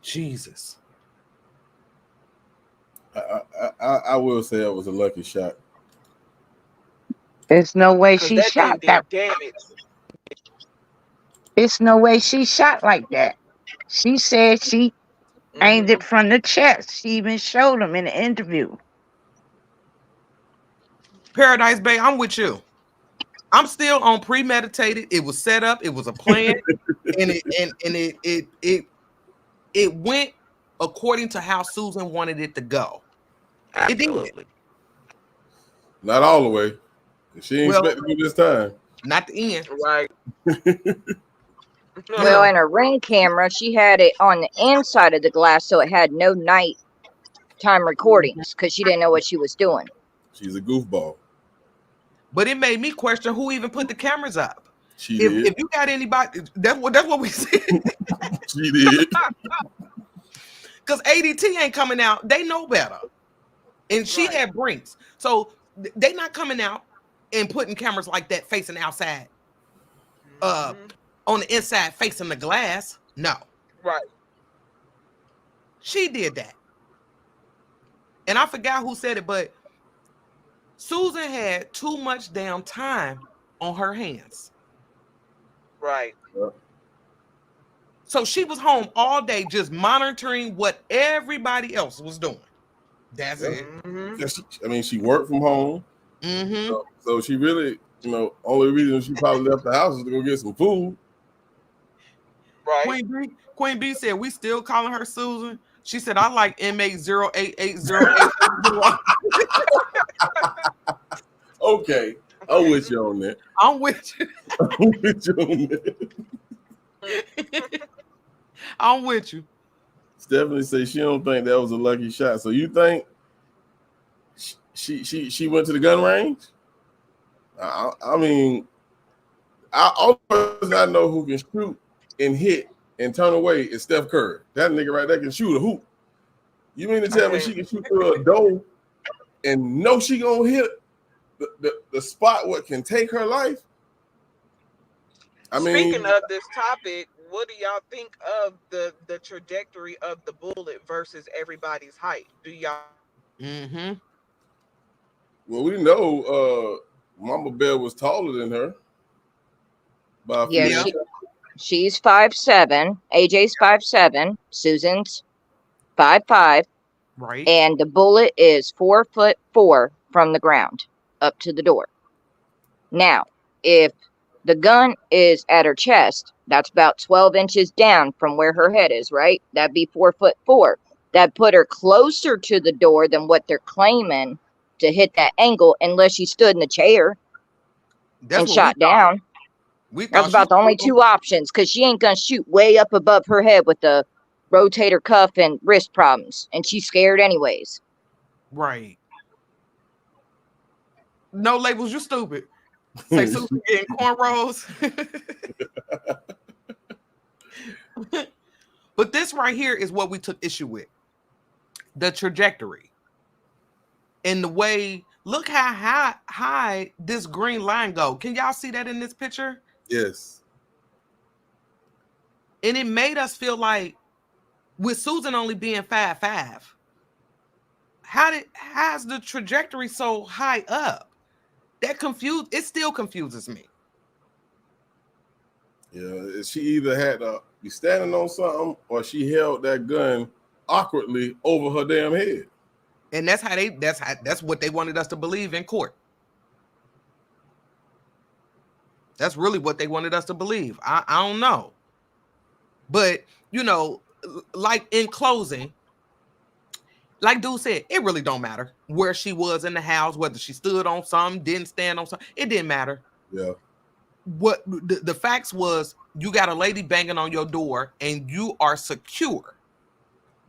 Jesus. I will say it was a lucky shot. There's no way she That shot thing that. did damage. There's no way she shot like that. She said she aimed it from the chest. She even showed him in the interview. Paradise Bay, I'm with you. I'm still on premeditated. It was set up. It was a plan, and it went according to how Susan wanted it to go. It did. Not all the way. She ain't expecting to do this time. not the end. Right. Well, in a Ring camera, she had it on the inside of the glass, so it had no nighttime recordings because she didn't know what she was doing. She's a goofball. But it made me question who even put the cameras up. She did. If you got anybody, that's what we said. She did. Because ADT ain't coming out. They know better. And she had Brinks. So they not coming out and putting cameras like that facing outside. On the inside facing the glass. No. Right. She did that. And I forgot who said it, but Susan had too much damn time on her hands. Right. So she was home all day just monitoring what everybody else was doing. That's it. Yeah, she worked from home. Mm-hmm. So she really, only reason she probably left the house was to go get some food. Right. Queen B said, we still calling her Susan. She said, I like inmate 088080. Okay. I'm with you on that. I'm with you. I'm with you on that. I'm with you. Stephanie says she don't think that was a lucky shot. So you think she went to the gun range? I mean, all person I know who can shoot and hit and turn away is Steph Curry. That nigga right there can shoot a hoop. You mean to tell me she can shoot through a door and know she gonna hit the spot what can take her life? I mean, speaking of this topic, what do y'all think of the trajectory of the bullet versus everybody's height? Do y'all? Mm-hmm. Well, we know Mama Bear was taller than her. Yeah, she's 5'7". AJ's 5'7". Susan's 5'5". Right. And the bullet is 4'4" from the ground up to the door. Now, if the gun is at her chest, that's about 12 inches down from where her head is, right? That'd be 4'4". That put her closer to the door than what they're claiming to hit that angle, unless she stood in the chair and shot down. That's about the only two options, because she ain't gonna shoot way up above her head with the rotator cuff and wrist problems, and she's scared anyways. Right. No labels, you stupid. Say Susan getting cornrows. But this right here is what we took issue with. The trajectory. And the way, look how high this green line go. Can y'all see that in this picture? Yes. And it made us feel like, with Susan only being 5'5", how's the trajectory so high up? It still confuses me. Yeah, she either had to be standing on something or she held that gun awkwardly over her damn head. And that's what they wanted us to believe in court. That's really what they wanted us to believe. I don't know. But, like in closing, like dude said, it really don't matter where she was in the house, whether she stood on something, didn't stand on something. It didn't matter. Yeah. What the facts was, you got a lady banging on your door and you are secure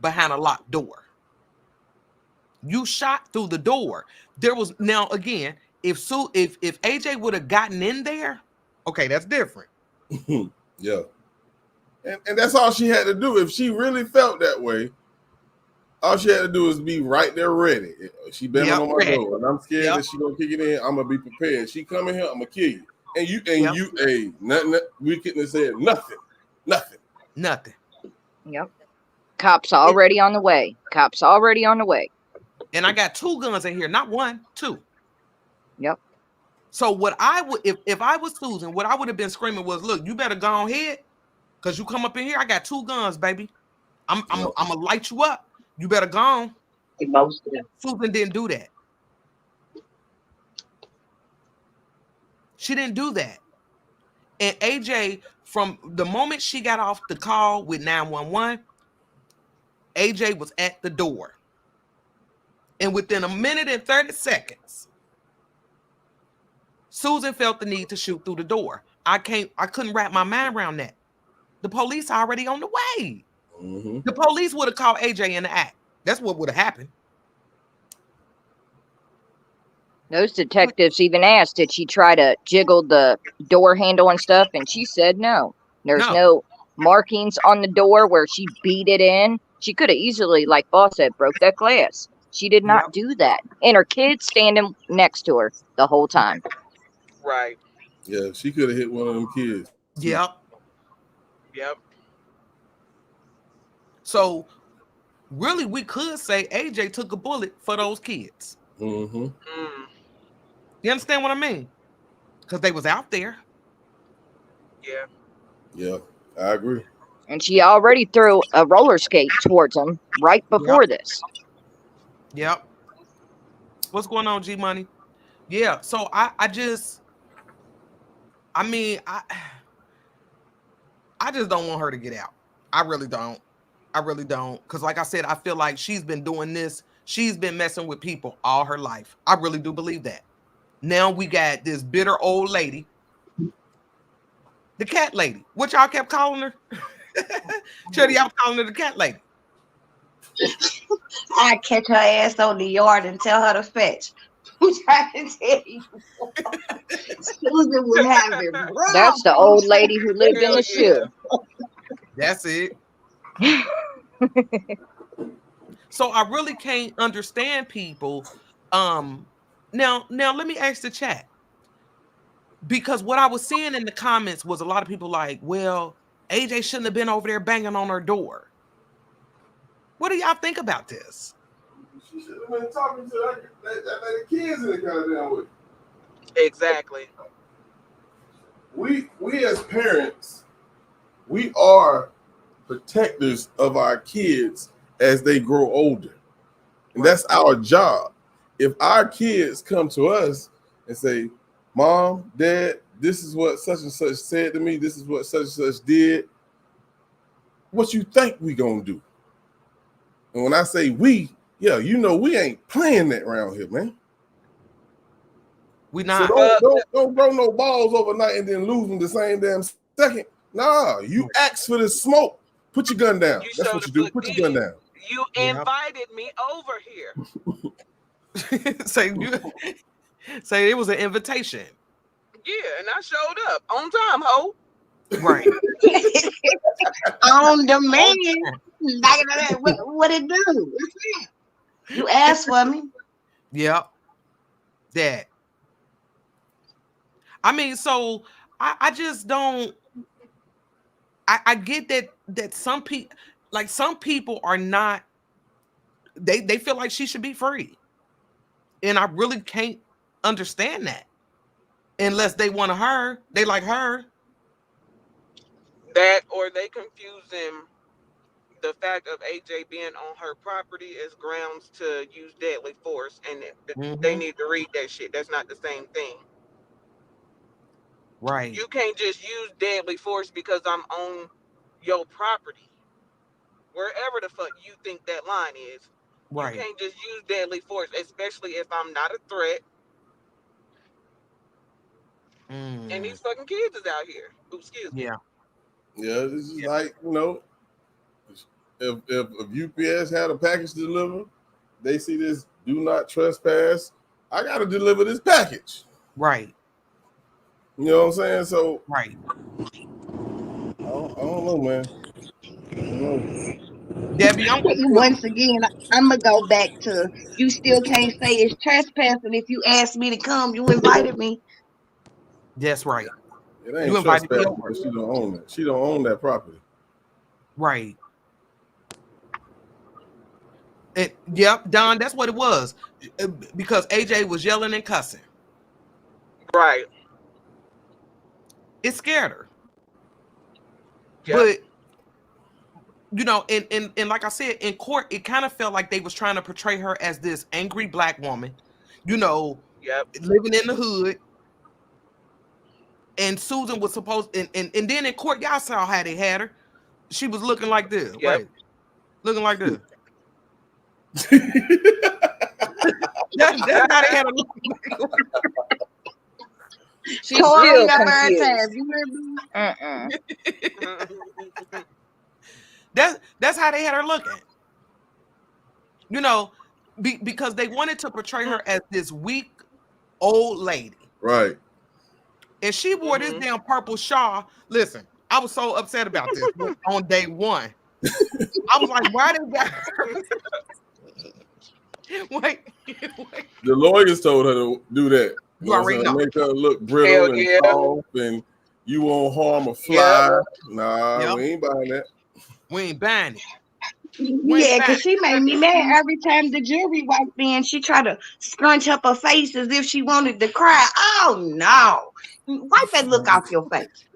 behind a locked door. You shot through the door. There was, now again, if AJ would have gotten in there, okay, that's different. Yeah. And that's all she had to do. If she really felt that way, all she had to do is be right there ready. She banging on my door, and I'm scared that she gonna kick it in. I'm gonna be prepared. She come in here, I'm gonna kill you. And you, nothing. We couldn't have said nothing. Yep. Cops already on the way. And I got two guns in here, not one, two. Yep. So what I would, if I was Susan, what I would have been screaming was, look, you better go ahead, because you come up in here, I got two guns, baby. I'm gonna light you up. You better go on. Susan didn't do that. She didn't do that. And AJ, from the moment she got off the call with 911, AJ was at the door. And within a minute and 30 seconds, Susan felt the need to shoot through the door. I couldn't wrap my mind around that. The police are already on the way. Mm-hmm. The police would have called AJ in the act. That's what would have happened. Those detectives even asked, did she try to jiggle the door handle and stuff? And she said no. There's no markings on the door where she beat it in. She could have easily, like Boss said, broke that glass. She did not do that. And her kid standing next to her the whole time. Right. Yeah, she could have hit one of them kids. Yep. So really, we could say AJ took a bullet for those kids. Mm-hmm. You understand what I mean? Because they was out there. Yeah. Yeah, I agree. And she already threw a roller skate towards him right before this. Yep. What's going on, G Money? Yeah. So I just don't want her to get out. I really don't. Because like I said, I feel like she's been doing this. She's been messing with people all her life. I really do believe that. Now we got this bitter old lady. The cat lady. What y'all kept calling her? Charity, y'all calling her the cat lady. I catch her ass on the yard and tell her to fetch. I'm trying to tell you. Susan would have it. That's the old lady who lived in the shoe. That's it. So I really can't understand people. Now let me ask the chat. Because what I was seeing in the comments was a lot of people like, well, AJ shouldn't have been over there banging on her door. What do y'all think about this? She should have been talking to the kids in the goddamn way. Exactly. We as parents, we are protectors of our kids as they grow older. And that's our job. If our kids come to us and say, Mom, Dad, this is what such and such said to me, this is what such and such did, what you think we gonna do? And when I say we, yeah, you know we ain't playing that around here, man. We not. So don't grow no balls overnight and then lose them the same damn second. Nah, you ask for the smoke. Put your gun down. That's what you do. Put your gun down. You invited me over here. Say it was an invitation. Yeah, and I showed up on time, ho. Right. On demand. What it do? You asked for me. Yep. That. I mean, so I just don't. I get that some people are not. They feel like she should be free, and I really can't understand that unless they want her. They like her. That or they confusing the fact of AJ being on her property as grounds to use deadly force, and they need to read that shit. That's not the same thing. Right. You can't just use deadly force because I'm on your property. Wherever the fuck you think that line is. Right. You can't just use deadly force, especially if I'm not a threat. And these fucking kids is out here. Ooh, excuse me. Yeah. Yeah, this is like, you know, if UPS had a package to deliver, they see this do not trespass, I got to deliver this package. Right. You know what I'm saying? So, right. I don't know, man. I don't know. Debbie, once again, I'm going to go back to, you still can't say it's trespassing if you asked me to come, you invited me. That's right. It ain't trespassing because she don't own it. She don't own that property. Right. Yep, Don, that's what it was. Because AJ was yelling and cussing. Right. It scared her. Yep. But you know, and like I said, in court, it kind of felt like they was trying to portray her as this angry black woman, you know, living in the hood. And Susan was supposed, and then in court, y'all saw how they had her. She was looking like this. Yep. Right. Looking like this. That's how they had her. She's Toiling still up her confused. tab. You hear me? That's how they had her looking. You know, because they wanted to portray her as this weak old lady. Right. And she wore this damn purple shawl. Listen, I was so upset about this on day one. I was like, why they got her? wait. The lawyers told her to do that. You already know. Make her look brittle Hell and yeah. soft, and you won't harm a fly. Nah, Yep. we ain't buying that. We ain't buying it. Yeah, because she made me mad every time the jury walked in. She tried to scrunch up her face as if she wanted to cry. Oh, no. Wipe that look off your face.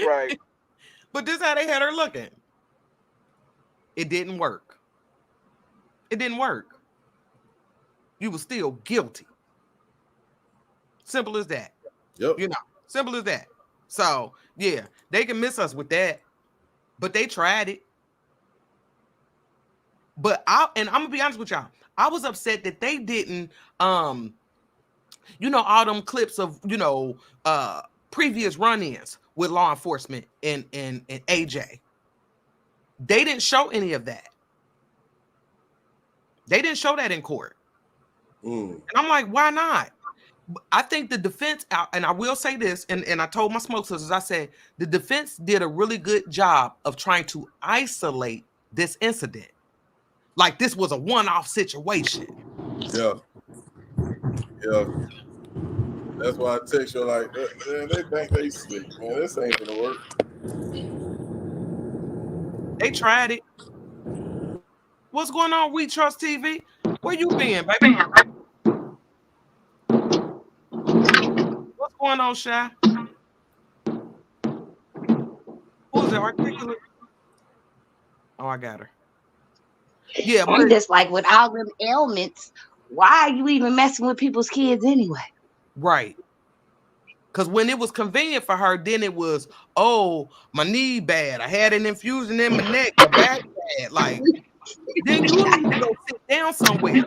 Right. But this is how they had her looking. It didn't work. It didn't work. You were still guilty. Simple as that. Yep. You know, simple as that. So, yeah, they can miss us with that. But they tried it. But I'm gonna be honest with y'all. I was upset that they didn't you know, all them clips of, you know, previous run-ins with law enforcement and AJ. They didn't show any of that. They didn't show that in court. And I'm like, why not? I think the defense out, and I will say this, and I told my smoke sisters, I said the defense did a really good job of trying to isolate this incident. Like this was a one-off situation. Yeah. Yeah. That's why I text you like, man, they think they sleep. Man, this ain't gonna work. They tried it. What's going on, We Trust TV? Where you been, baby? What's going on, Shy? Who's it? Articulate? Oh, I got her. Yeah, I'm but just like, with all them ailments, why are you even messing with people's kids anyway? right. Because when it was convenient for her, then it was, oh, my knee bad. I had an infusion in my neck. My back bad. Like, then you need to go sit down somewhere.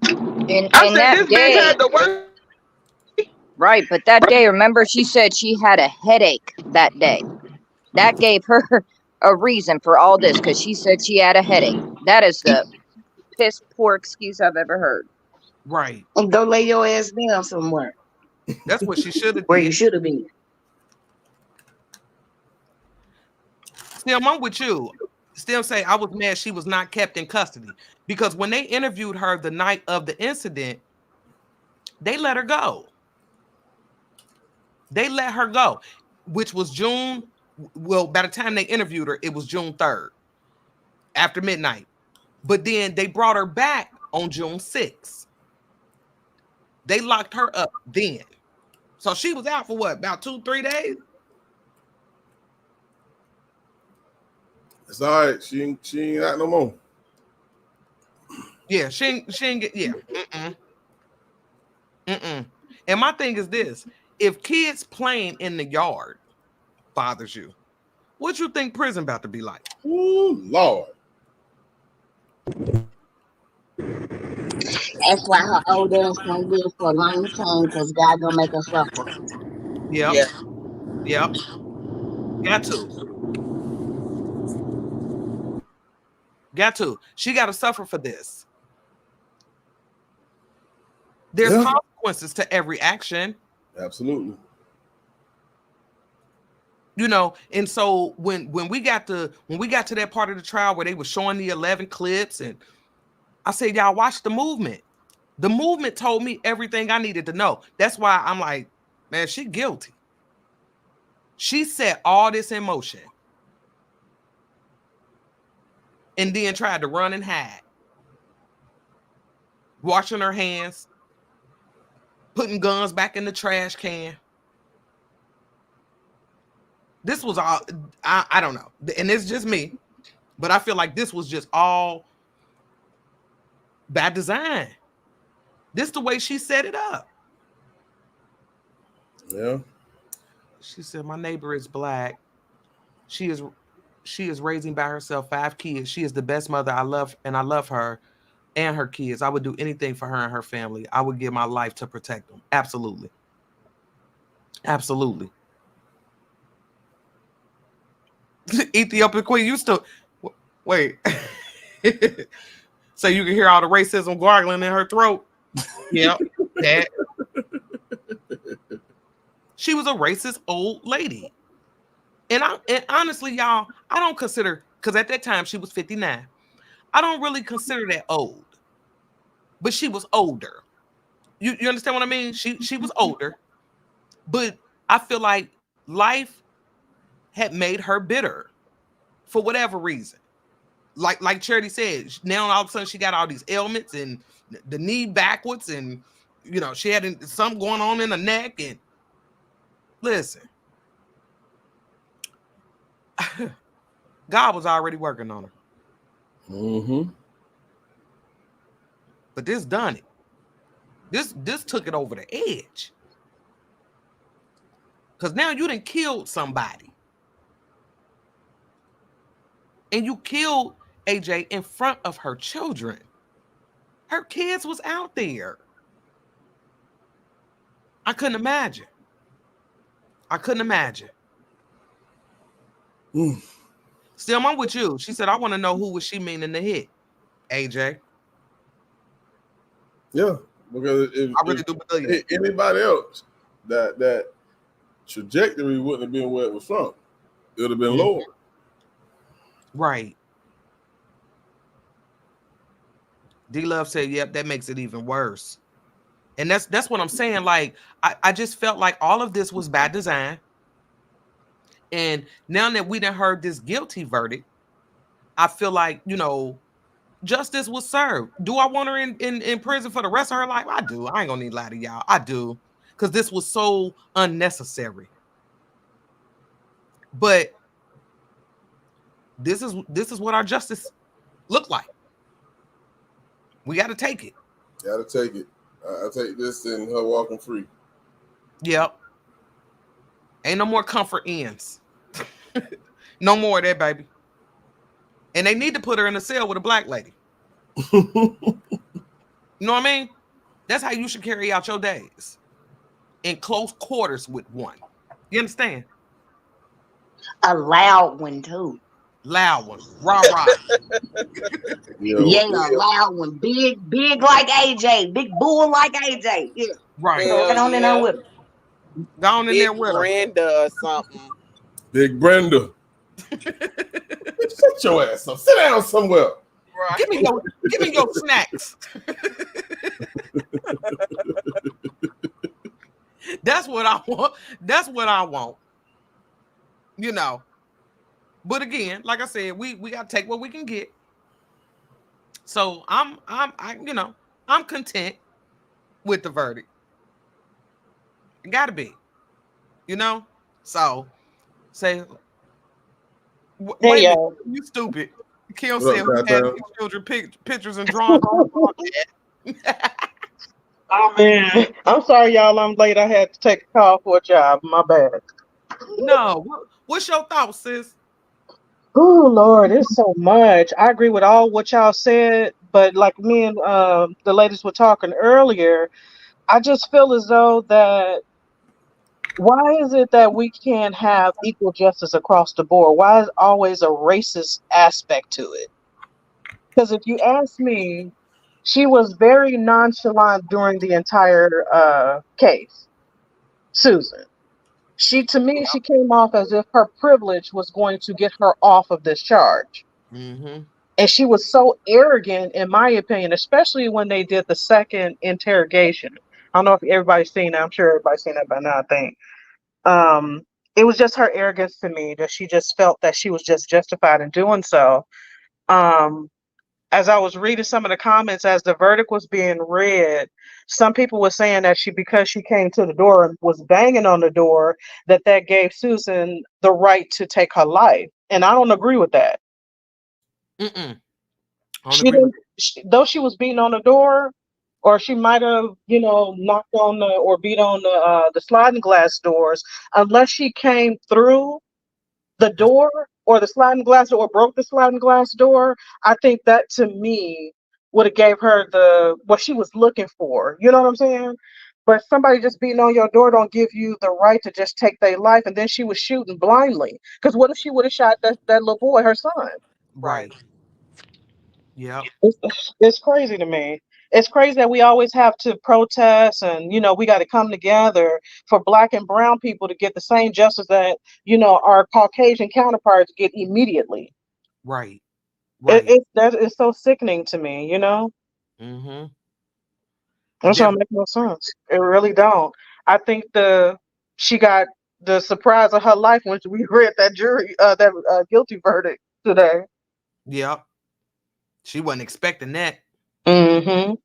And I said that this bitch day, had the worst. right, but that day, remember, she said she had a headache that day. That gave her a reason for all this, because she said she had a headache. That is the piss poor excuse I've ever heard. Right. And go lay your ass down somewhere That's what she should have where you did. should have been. Still, I'm with you. Still say I was mad she was not kept in custody. Because when they interviewed her the night of the incident, they let her go. They let her go, which was June. Well, by the time they interviewed her, it was June 3rd, after midnight. But then they brought her back on June 6th. They locked her up then. So she was out for what, about 2-3 days? It's all right. She ain't out no more. Yeah, she ain't get, yeah. And my thing is this: if kids playing in the yard bothers you, what you think prison about to be like? Ooh, Lord. That's why her old ass gonna live for a long time, because God gonna make her suffer. Yep. Got to. She got to suffer for this. There's consequences to every action. Absolutely. You know, and so when we got to that part of the trial where they were showing the 11 clips, and I said, y'all watch the movement. The movement told me everything I needed to know. That's why I'm like, man, she guilty. She set all this in motion and then tried to run and hide. Washing her hands, putting guns back in the trash can. This was all, I don't know. And it's just me, but I feel like this was just all bad design. This is the way she set it up. Yeah. She said, my neighbor is black. She is raising by herself 5 kids. She is the best mother. I love her. and her kids. I would do anything for her and her family. I would give my life to protect them. Absolutely. Absolutely. Ethiopian queen, you still wait. So you can hear all the racism gargling in her throat. Yep. That. She was a racist old lady. And honestly, y'all, I don't consider, because at that time she was 59. I don't really consider that old. But she was older. You understand what I mean? She was older. But I feel like life had made her bitter for whatever reason. Like Charity said, now all of a sudden she got all these ailments and the knee backwards, and she had something going on in the neck. And listen, God was already working on her. Mm-hmm. But this done it. This took it over the edge. Because now you done killed somebody. And you killed AJ in front of her children. Her kids was out there. I couldn't imagine. Still, I'm with you. She said, I want to know who was she meaning to hit, AJ. Yeah, because I really do believe it. Anybody else, that trajectory wouldn't have been where it was from. It would have been lower. Right. D-Love said, yep, that makes it even worse. And that's what I'm saying. Like, I just felt like all of this was bad design. And now that we done heard this guilty verdict, I feel like, justice was served. Do I want her in prison for the rest of her life? I do. I ain't gonna need to lie to y'all. I do. Because this was so unnecessary. But this is what our justice looked like. We got to take it. Got to take it. I take this and her walking free. Yep. Ain't no more comfort ends. No more of that, baby. And they need to put her in a cell with a black lady. You know what I mean? That's how you should carry out your days. In close quarters with one. You understand? A loud one, too. Loud one. Rah, rah. Yeah, a loud one. Big like AJ. Big bull like AJ. Yeah. Right. Get on in there with him. Go on in there with her. Brenda or something. Big Brenda. Shut your ass up. Sit down somewhere. Right. Give me your snacks. That's what I want. That's what I want. But again, like I said, we gotta take what we can get. So I'm content with the verdict. It gotta be. So say wait a minute, you stupid. Kim said we had these children pictures and drawings on. Oh man, I'm sorry, y'all. I'm late. I had to take a call for a job. My bad. No, what's your thoughts, sis? Oh Lord, it's so much. I agree with all what y'all said, but like me and the ladies were talking earlier, I just feel as though that why is it that we can't have equal justice across the board? Why is always a racist aspect to it? Because if you ask me, she was very nonchalant during the entire case. Susan. She came off as if her privilege was going to get her off of this charge. Mm-hmm. And she was so arrogant, in my opinion, especially when they did the second interrogation. I don't know if everybody's seen that. I'm sure everybody's seen that by now, I think. It was just her arrogance to me that she just felt that she was just justified in doing so. As I was reading some of the comments as the verdict was being read, some people were saying that because she came to the door and was banging on the door, that gave Susan the right to take her life. And I don't agree with that. Though she was beating on the door, or she might have, knocked on or beat on the sliding glass doors, unless she came through the door or the sliding glass door or broke the sliding glass door, I think that to me would have gave her what she was looking for. You know what I'm saying? But somebody just beating on your door don't give you the right to just take their life. And then she was shooting blindly. Because what if she would have shot that little boy, her son? Right. Yep. It's crazy to me. It's crazy that we always have to protest and, we got to come together for Black and brown people to get the same justice that, our Caucasian counterparts get immediately. Right. Right. It's so sickening to me, Mm-hmm. That's don't make no sense. It really don't. I think she got the surprise of her life when we read that guilty verdict today. Yep. She wasn't expecting that. Mm-hmm.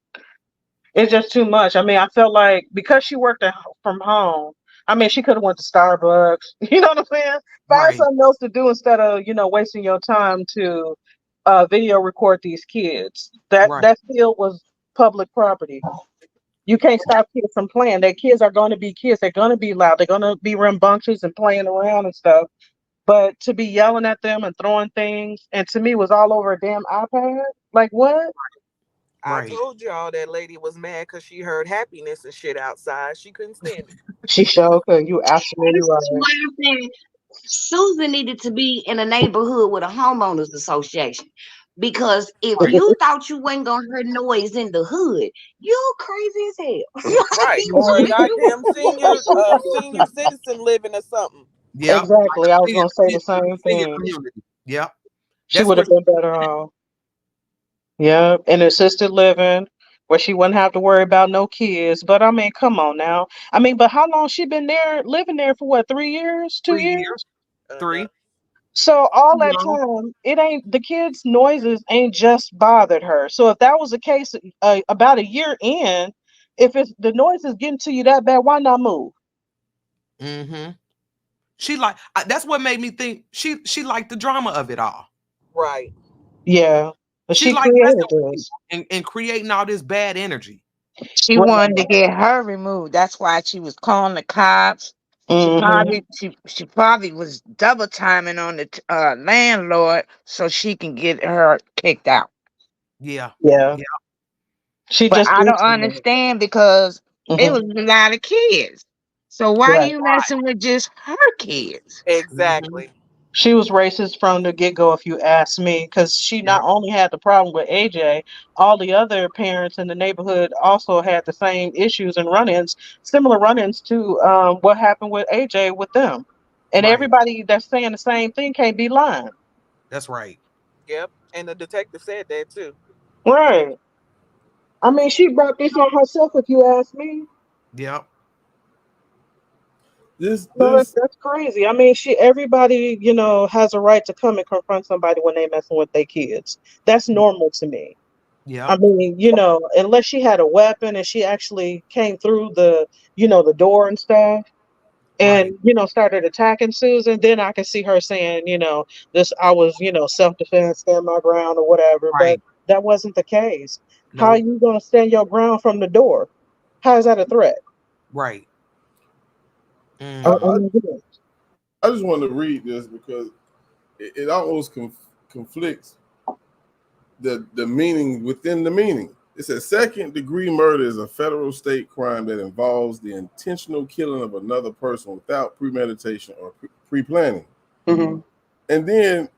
It's just too much. I mean, I felt like because she worked from home, I mean, she could have went to Starbucks. You know what I'm saying? Find something else to do instead of, wasting your time to video record these kids. That still was public property. You can't stop kids from playing. Their kids are going to be kids. They're going to be loud. They're going to be rambunctious and playing around and stuff. But to be yelling at them and throwing things, and to me, it was all over a damn iPad. Like, what? I told y'all that lady was mad because she heard happiness and shit outside. She couldn't stand it. She sure could. You absolutely right. Susan needed to be in a neighborhood with a homeowners association. Because if you thought you wasn't gonna hear noise in the hood, you crazy as hell. Right. Or a goddamn senior citizen living or something. Yeah. Exactly. I was gonna say the same thing. Yep. She would have been better off. Yeah, in assisted living where she wouldn't have to worry about no kids. But I mean, come on now. I mean, but how long she been there, living there for what, 3 years? 2 years? 3. So all that time, the kids' noises ain't just bothered her. So if that was the case about a year in, if the noise is getting to you that bad, why not move? Mm-hmm. She that's what made me think she liked the drama of it all. Right. Yeah. But she created this and creating all this bad energy. She wanted to get her removed. That's why she was calling the cops. She probably was double timing on the landlord so she can get her kicked out. Yeah. Yeah. But I don't understand because it was a lot of kids. So why are you messing with just her kids? Exactly. She was racist from the get-go, if you ask me, because she not only had the problem with AJ, all the other parents in the neighborhood also had the same issues and run-ins, similar run-ins to what happened with AJ with them. And everybody that's saying the same thing can't be lying. That's right. Yep. And the detective said that too. Right. I mean, she brought this on herself, if you ask me. Yep. That's crazy. I mean, everybody, has a right to come and confront somebody when they messing with their kids. That's normal to me. Yeah. I mean, unless she had a weapon and she actually came through the door and stuff and, started attacking Susan, then I can see her saying, I was, self-defense, stand my ground or whatever. But that wasn't the case. How are you going to stand your ground from the door? How is that a threat? Right. I just want to read this because it almost conflicts the meaning within the meaning. It says second-degree murder is a federal state crime that involves the intentional killing of another person without premeditation or pre-planning. Mm-hmm. And then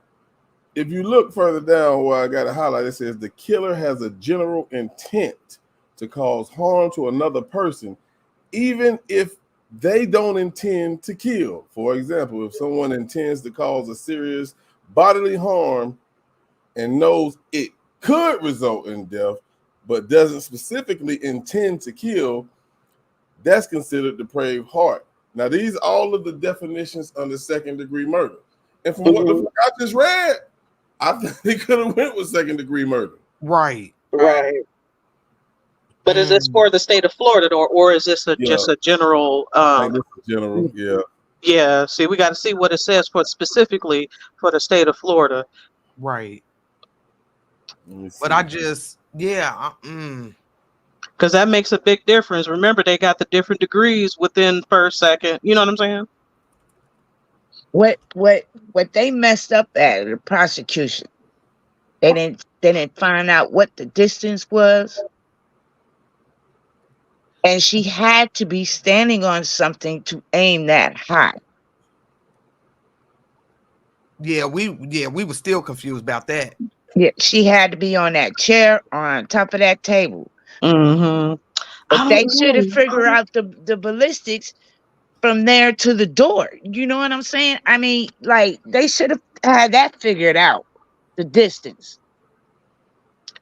if you look further down where I got a highlight, it says the killer has a general intent to cause harm to another person, even if they don't intend to kill. For example, if someone intends to cause a serious bodily harm and knows it could result in death, but doesn't specifically intend to kill, that's considered depraved heart. Now, these are all of the definitions under second-degree murder. And from what the fuck I just read, I think they could have went with second-degree murder. Right. Right. But is this for the state of Florida or is this just a general? I think this is general, yeah. Yeah. See, we got to see what it says specifically for the state of Florida. Right. But I just, because that makes a big difference. Remember, they got the different degrees within first, second. You know what I'm saying? What they messed up at the prosecution They didn't find out what the distance was. And she had to be standing on something to aim that high. Yeah, we were still confused about that. Yeah, she had to be on that chair or on top of that table. Mm-hmm. But I they don't should have know. figured out the ballistics from there to the door. You know what I'm saying? I mean, like they should have had that figured out, the distance.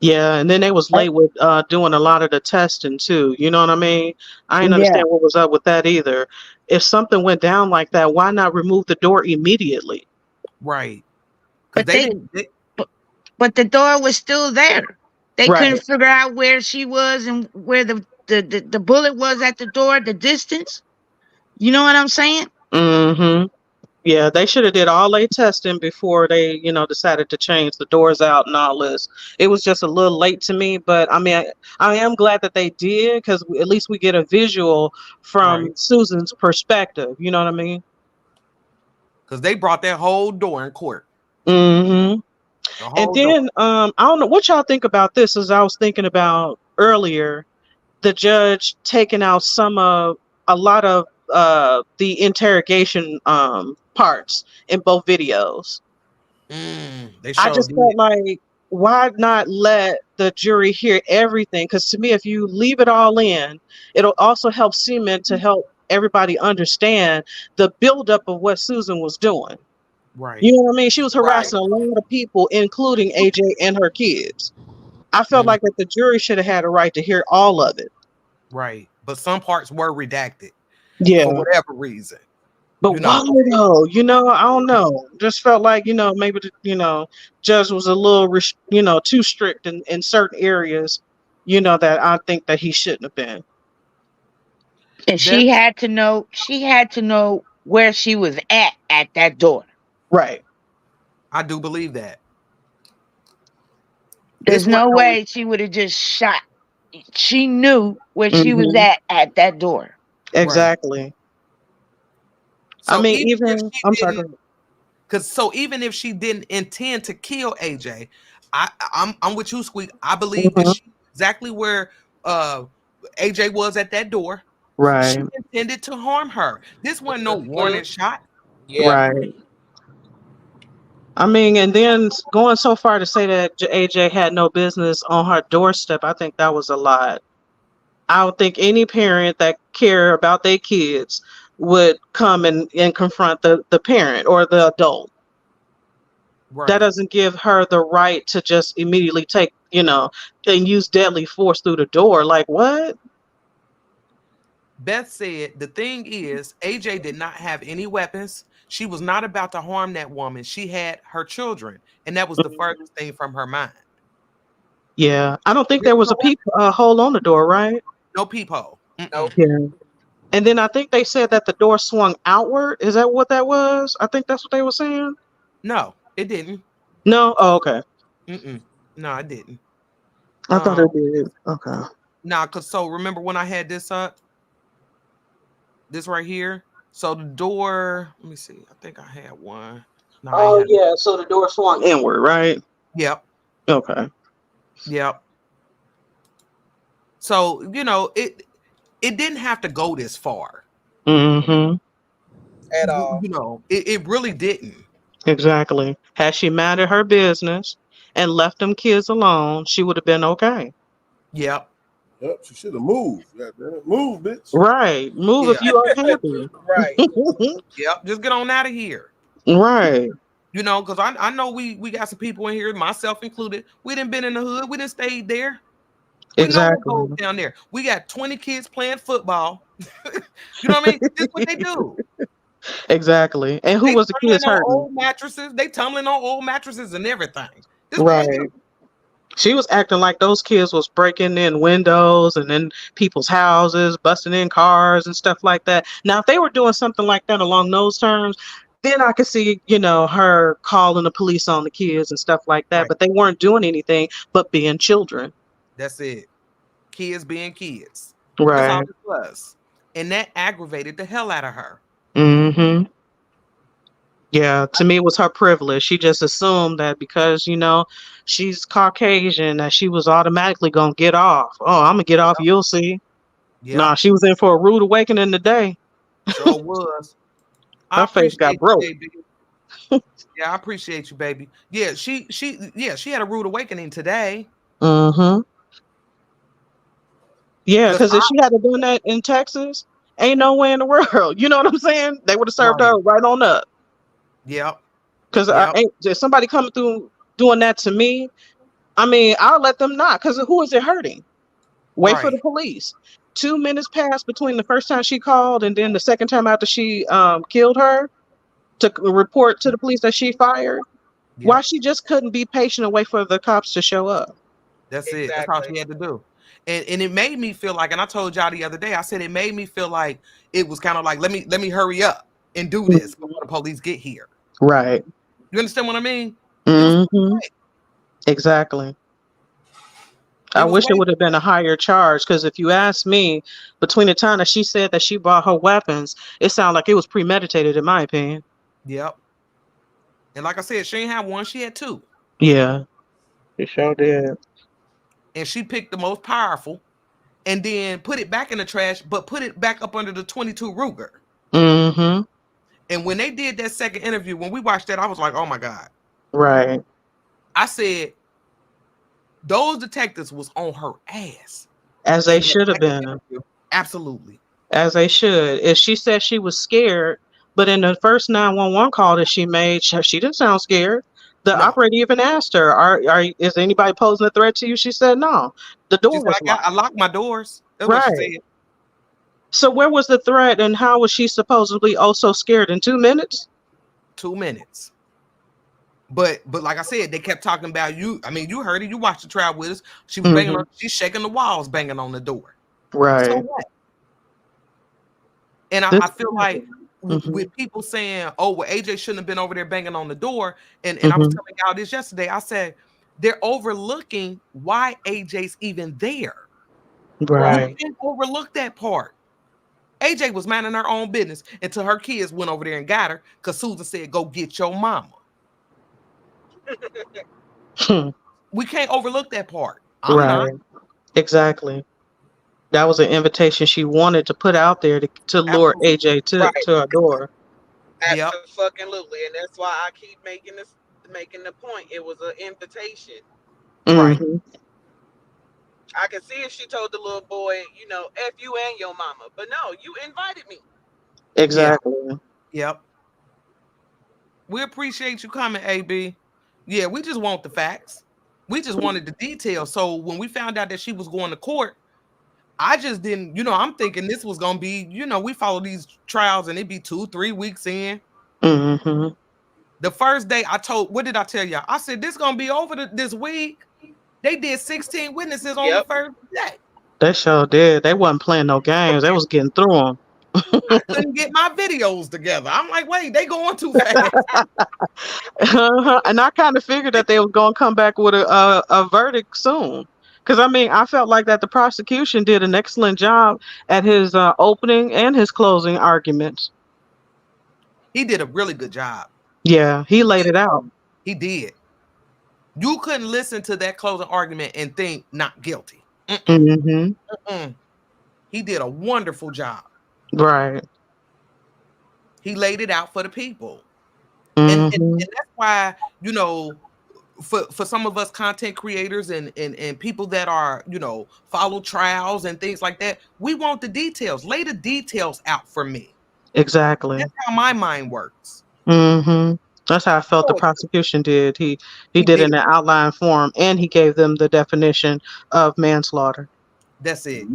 Yeah, and then they was late with doing a lot of the testing too. You know what I mean? I didn't Yeah. understand what was up with that either. If something went down like that, why not remove the door immediately? Right. Because But but the door was still there. They Right. couldn't figure out where she was and where the bullet was at the door, the distance. You know what I'm saying? Mm-hmm. Yeah, they should have did all their testing before they, decided to change the doors out and all this. It was just a little late to me, but I mean, I am glad that they did because at least we get a visual from Right. Susan's perspective. You know what I mean? Because they brought that whole door in court. Mm-hmm. The whole And then I don't know what y'all think about this. As I was thinking about earlier, the judge taking out a lot of the interrogation parts in both videos. They I showed just did. felt like, why not let the jury hear everything? Because to me, if you leave it all in, it'll also help cement to help everybody understand the buildup of what Susan was doing. Right. You know what I mean? She was Right. harassing a lot of people, including AJ and her kids. I felt like that the jury should have had a right to hear all of it. Right. But some parts were redacted. Yeah. For whatever reason. But why though? I don't know. Just felt like, maybe the, judge was a little, too strict in certain areas, that I think that he shouldn't have been. And she had to know where she was at that door. Right. I do believe that. There's no way she would have just shot. She knew where she was at that door. Exactly. So I mean, I'm sorry. Even if she didn't intend to kill AJ, I'm with you, Squeak. I believe that she exactly where AJ was at that door. Right. She intended to harm her. This wasn't no warning shot. Yeah. Right. I mean, and then going so far to say that AJ had no business on her doorstep, I think that was a lot. I don't think any parent that care about their kids would come and confront the parent or the adult. Right. That doesn't give her the right to just immediately take, and use deadly force through the door. Like, what? Beth said, the thing is, AJ did not have any weapons. She was not about to harm that woman. She had her children. And that was the furthest thing from her mind. Yeah. I don't think there was a peephole on the door, right? No peephole. No. Yeah. And then I think they said that the door swung outward. Is that what that was? I think that's what they were saying. No, it didn't. No? Oh, okay. No, it didn't. I thought it did. Okay. Nah, so remember when I had this up? This right here. So the door, let me see. I think I had one. No, yeah. So the door swung inward, right? Yep. Okay. Yep. So, it didn't have to go this far. At all. It really didn't. Exactly. Had she minded her business and left them kids alone, she would have been okay. Yep. Yep, she should have moved. Move, bitch. Right. Move if you are happy. Right. Yep. Just get on out of here. Right. Because I know we got some people in here, myself included. We didn't been in the hood. We didn't stayed there. We know what goes down there. We got 20 kids playing football. You know what I mean? This is what they do. Exactly. And who was the kids hurting? Old mattresses. They tumbling on old mattresses and everything. This right. She was acting like those kids was breaking in windows and in people's houses, busting in cars and stuff like that. Now, if they were doing something like that along those terms, then I could see, her calling the police on the kids and stuff like that. Right. But they weren't doing anything but being children. That's it. Kids being kids. Right. That's all it was. And that aggravated the hell out of her. Yeah, to me, it was her privilege. She just assumed that because, she's Caucasian, that she was automatically going to get off. Oh, I'm going to get off. You'll see. Yeah, Nah, she was in for a rude awakening today. sure was. I Her face got appreciate you, broke. baby. Yeah, I appreciate you, baby. Yeah, she had a rude awakening today. Mm-hmm. Yeah, 'Cause because if she had done that in Texas, ain't no way in the world. You know what I'm saying? They would have served her right on up. Yep. Because Yep. ain't just somebody coming through doing that to me. I mean, I'll let them not. Because who is it hurting? Wait for the Right. police. 2 minutes passed between the first time she called and then the second time after she killed her to report to the police that she fired. Why Yep. she just couldn't be patient and wait for the cops to show up? That's it. That's all she had to do. And it made me feel like, and I told y'all the other day, I said it made me feel like it was kind of like, let me hurry up and do this before the police get here. Right. You understand what I mean? Mm-hmm. Exactly. I wish it would have been a higher charge because if you ask me, between the time that she said that she bought her weapons, it sounded like it was premeditated, in my opinion. Yep. And like I said, she ain't had one, she had two. Yeah, she sure did. And she picked the most powerful and then put it back in the trash, but put it back up under the 22 Ruger. Mm-hmm. And when they did that second interview, when we watched that, I was like, oh my God. Right. I said, those detectives was on her ass. As they should have been. Absolutely. As they should. If she said she was scared, but in the first 911 call that she made, she didn't sound scared. The operator even asked her, is anybody posing a threat to you? She said no. The door was locked. I locked my doors. That's right. what she said. So where was the threat and how was she supposedly so scared in 2 minutes? 2 minutes. But like I said, they kept talking about you. I mean, you heard it. You watched the trial with us. She was banging on, she's shaking the walls, banging on the door. Right. So what? And I feel like with people saying, oh, well, AJ shouldn't have been over there banging on the door. And I was telling y'all this yesterday. I said, they're overlooking why AJ's even there. Right. You can't overlook that part. AJ was minding her own business until her kids went over there and got her because Susan said, go get your mama. We can't overlook that part. I'm not. Exactly. That was an invitation she wanted to put out there to lure AJ to her door. Absolutely. And that's why I keep making the point. It was an invitation. Right. I can see if she told the little boy, F you and your mama. But no, you invited me. Exactly. Yep. We appreciate you coming, AB. Yeah, we just want the facts. We just wanted the details. So when we found out that she was going to court, I just didn't, I'm thinking this was going to be, we follow these trials and it'd be 2-3 weeks in. The first day what did I tell y'all? I said, this going to be over this week. They did 16 witnesses on the first day. They sure did. They wasn't playing no games. They was getting through them. I couldn't get my videos together. I'm like, wait, they going too fast. And I kind of figured that they was going to come back with a verdict soon. Because, I mean, I felt like that the prosecution did an excellent job at his opening and his closing arguments. He did a really good job. Yeah, he laid it out. He did. You couldn't listen to that closing argument and think not guilty. He did a wonderful job. Right. He laid it out for the people. And that's why, for some of us content creators and people that are, follow trials and things like that, we want the details. Lay the details out for me. Exactly. That's how my mind works. That's how I felt the prosecution did. He did it in an outline form and he gave them the definition of manslaughter. That's it.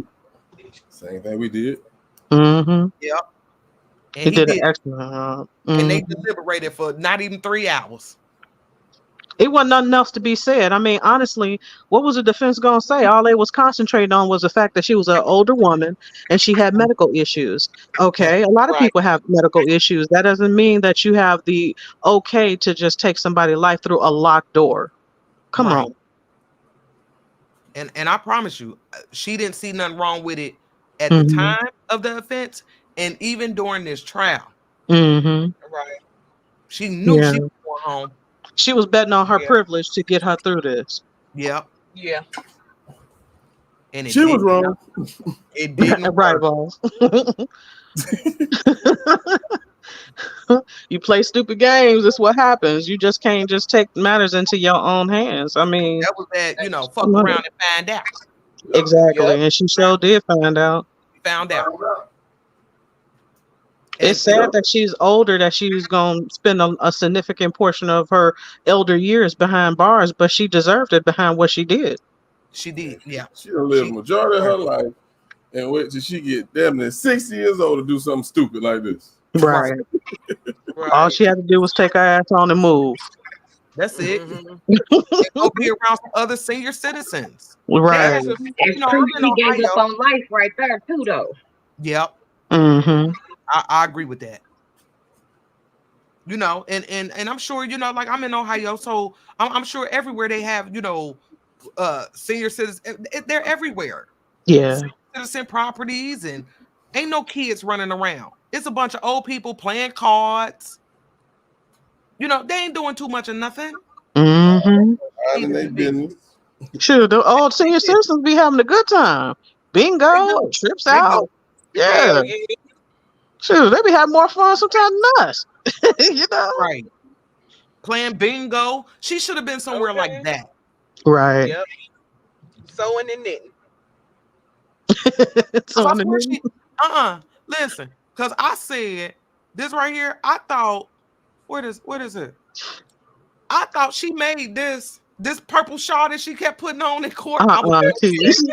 Same thing we did. Yep. And he did an excellent job. And they deliberated for not even 3 hours. It wasn't nothing else to be said. I mean, honestly, what was the defense going to say? All they was concentrating on was the fact that she was an older woman and she had medical issues. Okay, a lot of people have medical issues. That doesn't mean that you have the okay to just take somebody's life through a locked door. Come on. And I promise you, she didn't see nothing wrong with it at the time of the offense and even during this trial. Right. She knew Yeah. she was going home. She was betting on her Yeah. privilege to get her through this. Yep. Yeah. And it She was didn't. wrong. It didn't Right, work. boss. You play stupid games, it's what happens. You just can't just take matters into your own hands. I mean, That was that, fuck around and find out. exactly. Yep. And she sure did find out. Found out. It's sad that she's older, that she's going to spend a significant portion of her elder years behind bars, but she deserved it behind what she did. She did, yeah. She done lived majority of her life and wait till she get damn near 60 years old to do something stupid like this. Right. Right. All she had to do was take her ass on and move. That's it. Mhm. And go be around some other senior citizens. Right. That's a- It's I'm proof in she gave Ohio. up on life right there too, though. Yep. Mm-hmm. I agree with that. And I'm sure, like I'm in Ohio, so I'm sure everywhere they have, senior citizens, they're everywhere. Yeah. Citizen properties, and ain't no kids running around. It's a bunch of old people playing cards. They ain't doing too much of nothing. Mm-hmm. Minding their business. Sure, the old senior citizens be having a good time. Bingo, trips out. Yeah. Hell yeah. Sure, they be having more fun sometimes than us. Right. Playing bingo. She should have been somewhere like Okay. that. Right. Yep. Sewing and knitting. So, I swear she, listen, because I said this right here. I thought, what is it? I thought she made this purple shawl that she kept putting on in court. I was please.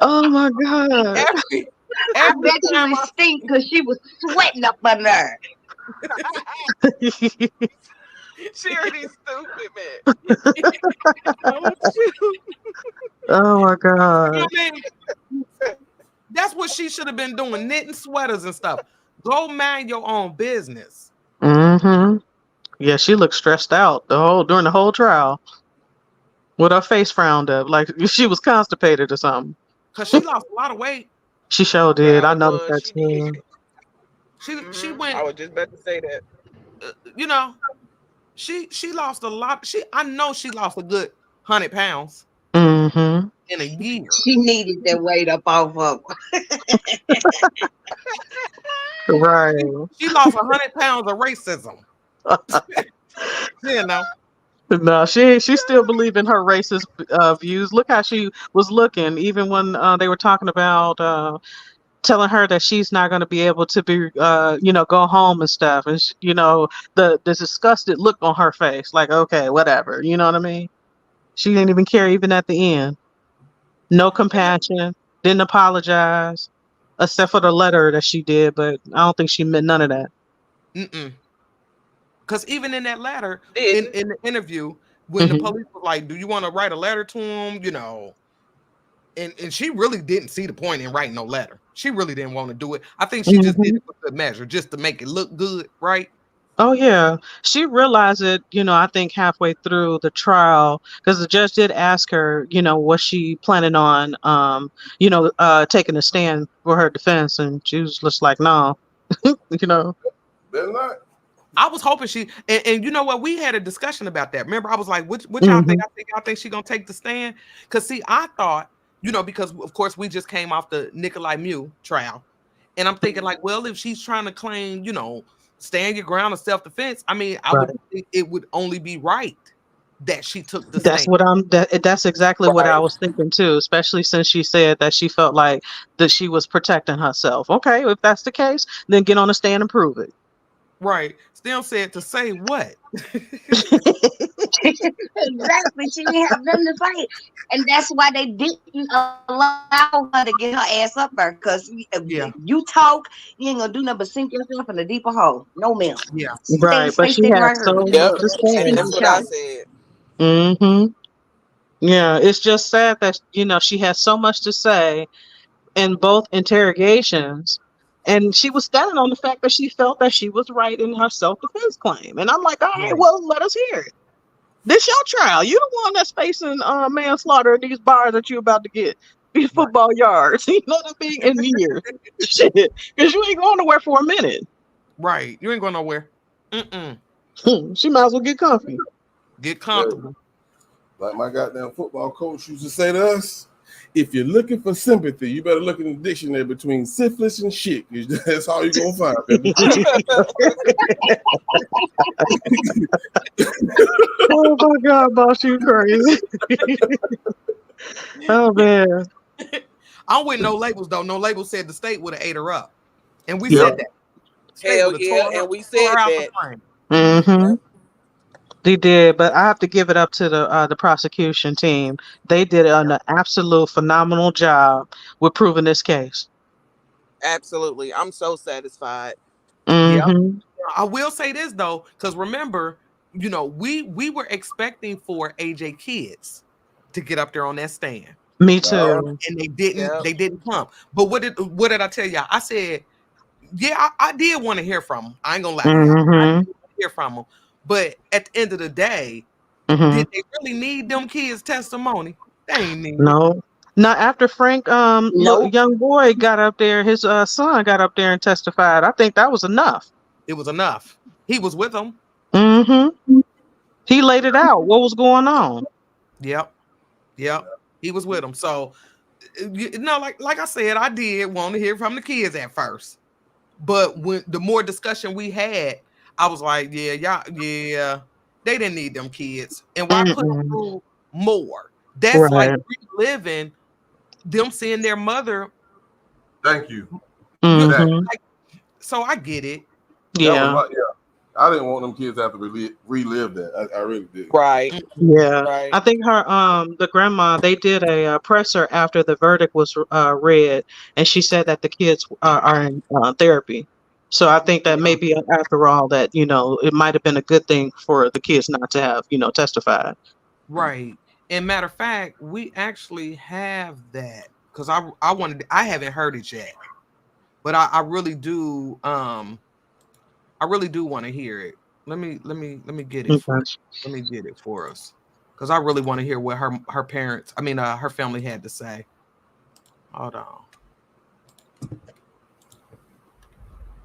Oh my God. I bet you was stink because she was sweating up under there. She already stupid, man. Oh my God. You know what I mean? That's what she should have been doing, knitting sweaters and stuff. Go mind your own business. Mm-hmm. Yeah, she looked stressed out during the whole trial, with her face frowned up, like she was constipated or something. Cause she lost a lot of weight. She sure did. I Yeah, noticed that she too. did. She went. I was just about to say that. She lost a lot. I know she lost a good 100 pounds Mm-hmm. in a year. She needed that weight up off of her. Right. She lost 100 pounds of racism. No, she still believe in her racist views. Look how she was looking, even when they were talking about telling her that she's not going to be able to be, go home and stuff. And the disgusted look on her face, like, okay, whatever. You know what I mean? She didn't even care, even at the end. No compassion. Didn't apologize, except for the letter that she did. But I don't think she meant none of that. Because even in that letter, in the interview, when the police was like, "Do you want to write a letter to him?" And she really didn't see the point in writing no letter. She really didn't want to do it. I think she just did it for good measure, just to make it look good, right? Oh yeah, she realized it. I think halfway through the trial, because the judge did ask her, was she planning on, taking a stand for her defense, and she was just like, no, They're not. I was hoping she, and you know what? We had a discussion about that. Remember, I was like, what y'all think? Y'all think she gonna take the stand? Because see, I thought, because of course we just came off the Nikolai Mew trial, and I'm thinking like, well, if she's trying to claim, stand your ground of self-defense, I mean, I would think it would only be right that she took the stand. That's exactly what I was thinking too, especially since she said that she felt like that she was protecting herself. Okay, if that's the case, then get on the stand and prove it. Right. Still said to say what? Exactly. She didn't have nothing to say. And that's why they didn't allow her to get her ass up there. Because if you talk, you ain't going to do nothing but sink yourself in a deeper hole. No, ma'am. Yeah. Right. But she had so much to say. That's what I said. Mm-hmm. Yeah. It's just sad that, she has so much to say in both interrogations. And she was standing on the fact that she felt that she was right in her self-defense claim. And I'm like, all right, well, let us hear it. This your trial. You the one that's facing manslaughter in these bars that you're about to get. football yards. You know what I mean? In years. Shit. Because you ain't going nowhere for a minute. Right. You ain't going nowhere. She might as well get comfy. Get comfortable. Like my goddamn football coach used to say to us, if you're looking for sympathy, you better look in the dictionary between syphilis and shit. That's all you're going to find. Oh my God, boss, you crazy. Oh man. I'm with no labels though. No labels said the state would have ate her up. And we Yep. said that. State Hell would've yeah, tore her- and we tore said her out the that. frame. Mm-hmm. They did, but I have to give it up to the prosecution team. They did an absolute phenomenal job with proving this case. Absolutely. I'm so satisfied. Yeah. Mm-hmm. I will say this though, because remember, you know, we were expecting for AJ kids to get up there on that stand. Me too. And they didn't. Yep. They didn't come. But what did I tell y'all? I said, yeah, I did want to hear from them. I ain't gonna lie to y'all. I Mm-hmm. did want to hear from them. But at the end of the day, Mm-hmm. did they really need them kids' testimony? They ain't need it. No. Now after Frank, Nope. young boy got up there, his son got up there and testified. I think that was enough. It was enough. He was with them. Mm-hmm. He laid it out. What was going on? Yep. He was with them. So, like I said, I did want to hear from the kids at first. But when the more discussion we had, I was like, yeah, they didn't need them kids. And why put them through more? That's like reliving them seeing their mother. Thank you. Mm-hmm. So I get it. Yeah. I didn't want them kids to have to relive that. I really did. Right. Yeah. Right. I think her the grandma, they did a presser after the verdict was read, and she said that the kids are in therapy. So I think that maybe after all that, it might have been a good thing for the kids not to have, testified. Right. And matter of fact, we actually have that because I haven't heard it yet, but I really do. I really do want to hear it. Let me get it. Let me get it for us because I really want to hear what her parents, her family had to say. Hold on.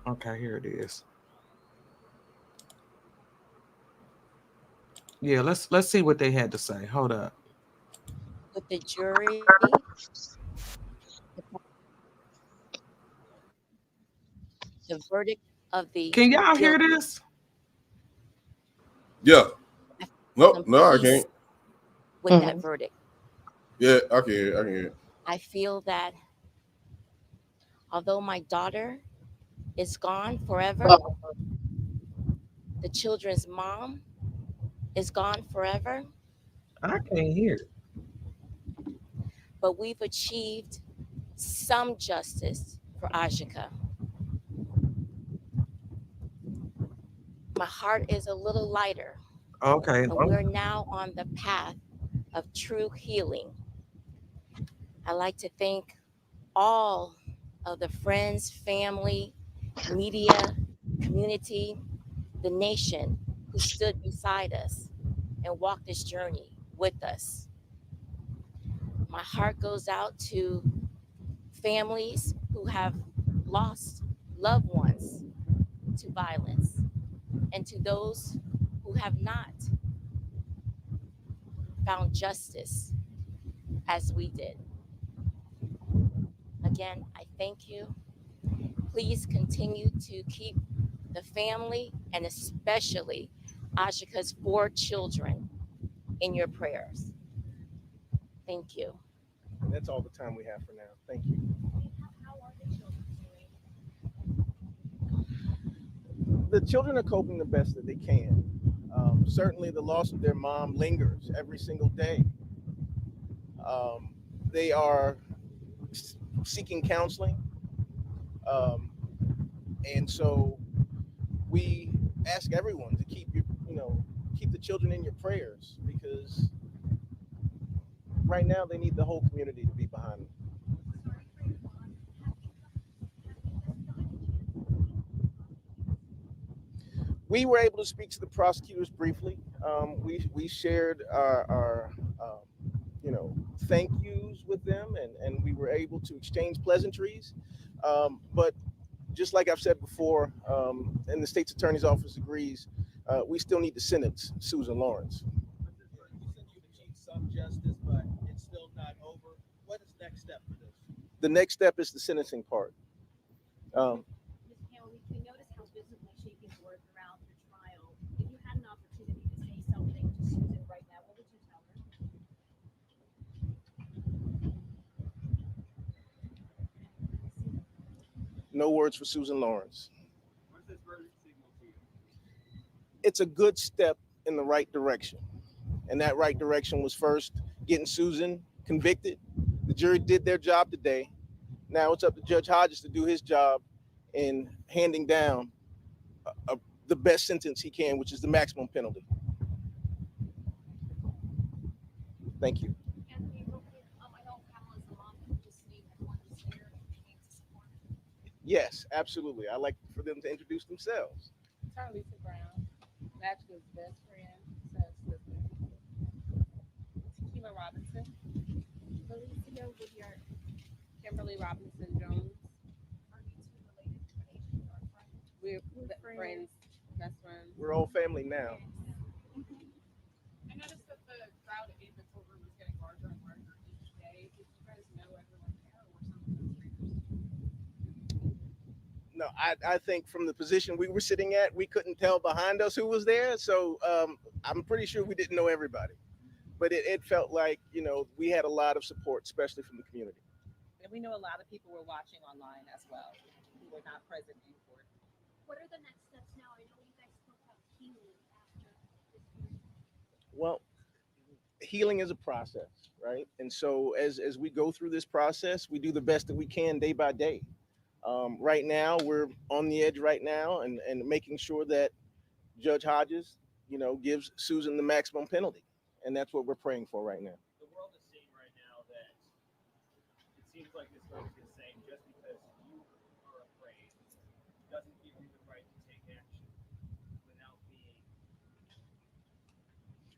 Okay, here it is. Yeah, let's see what they had to say. Hold up. With the jury, the verdict of the Can y'all hear this? Yeah. No, I can't. With that verdict. Yeah, I can hear. I feel that although my daughter is gone forever, the children's mom is gone forever. I can't hear it. But we've achieved some justice for Ajika. My heart is a little lighter. Okay. And we're now on the path of true healing. I like to thank all of the friends, family, media, community, the nation who stood beside us and walked this journey with us. My heart goes out to families who have lost loved ones to violence and to those who have not found justice as we did. Again, I thank you. Please continue to keep the family and especially Ajika's 4 children in your prayers. Thank you. And that's all the time we have for now. Thank you. The children are coping the best that they can. Certainly the loss of their mom lingers every single day. They are seeking counseling. And so we ask everyone to keep the children in your prayers, because right now they need the whole community to be behind them. We were able to speak to the prosecutors briefly. We shared our thank yous with them, and we were able to exchange pleasantries. But just like I've said before, and the state's attorney's office agrees, we still need to sentence Susan Lorincz. You said you've achieved some justice, but it's still not over. What is next step for this? The next step is the sentencing part. Ms. Hamel, we noticed how visibly shaking the words around the trial. If you had an opportunity to say something to Susan right now, what would you tell her? No words for Susan Lorincz. What does this verdict signal to you? It's a good step in the right direction. And that right direction was first getting Susan convicted. The jury did their job today. Now it's up to Judge Hodges to do his job in handing down the best sentence he can, which is the maximum penalty. Thank you. Yes, absolutely. I'd like for them to introduce themselves. Lisa Brown, Match's best friend, sister. Tequila Robinson. Felicia Woodyard. Kimberly Robinson Jones. Are you two related to Nation or friends? We're friends, best friends. We're all family now. I noticed that the crowd in the courtroom was getting larger and larger each day. Did you guys know everyone there, or were some of them strangers? No, I think from the position we were sitting at, we couldn't tell behind us who was there. So I'm pretty sure we didn't know everybody. But it felt like, we had a lot of support, especially from the community. And we know a lot of people were watching online as well, who were not present in court. What are the next steps now? I know you guys spoke about healing after this hearing. Well, healing is a process, right? And so as we go through this process, we do the best that we can day by day. Right now, we're on the edge right now and making sure that Judge Hodges, gives Susan the maximum penalty. And that's what we're praying for right now. The world is seeing right now that it seems like this verdict is saying just because you are afraid doesn't give you the right to take action without being.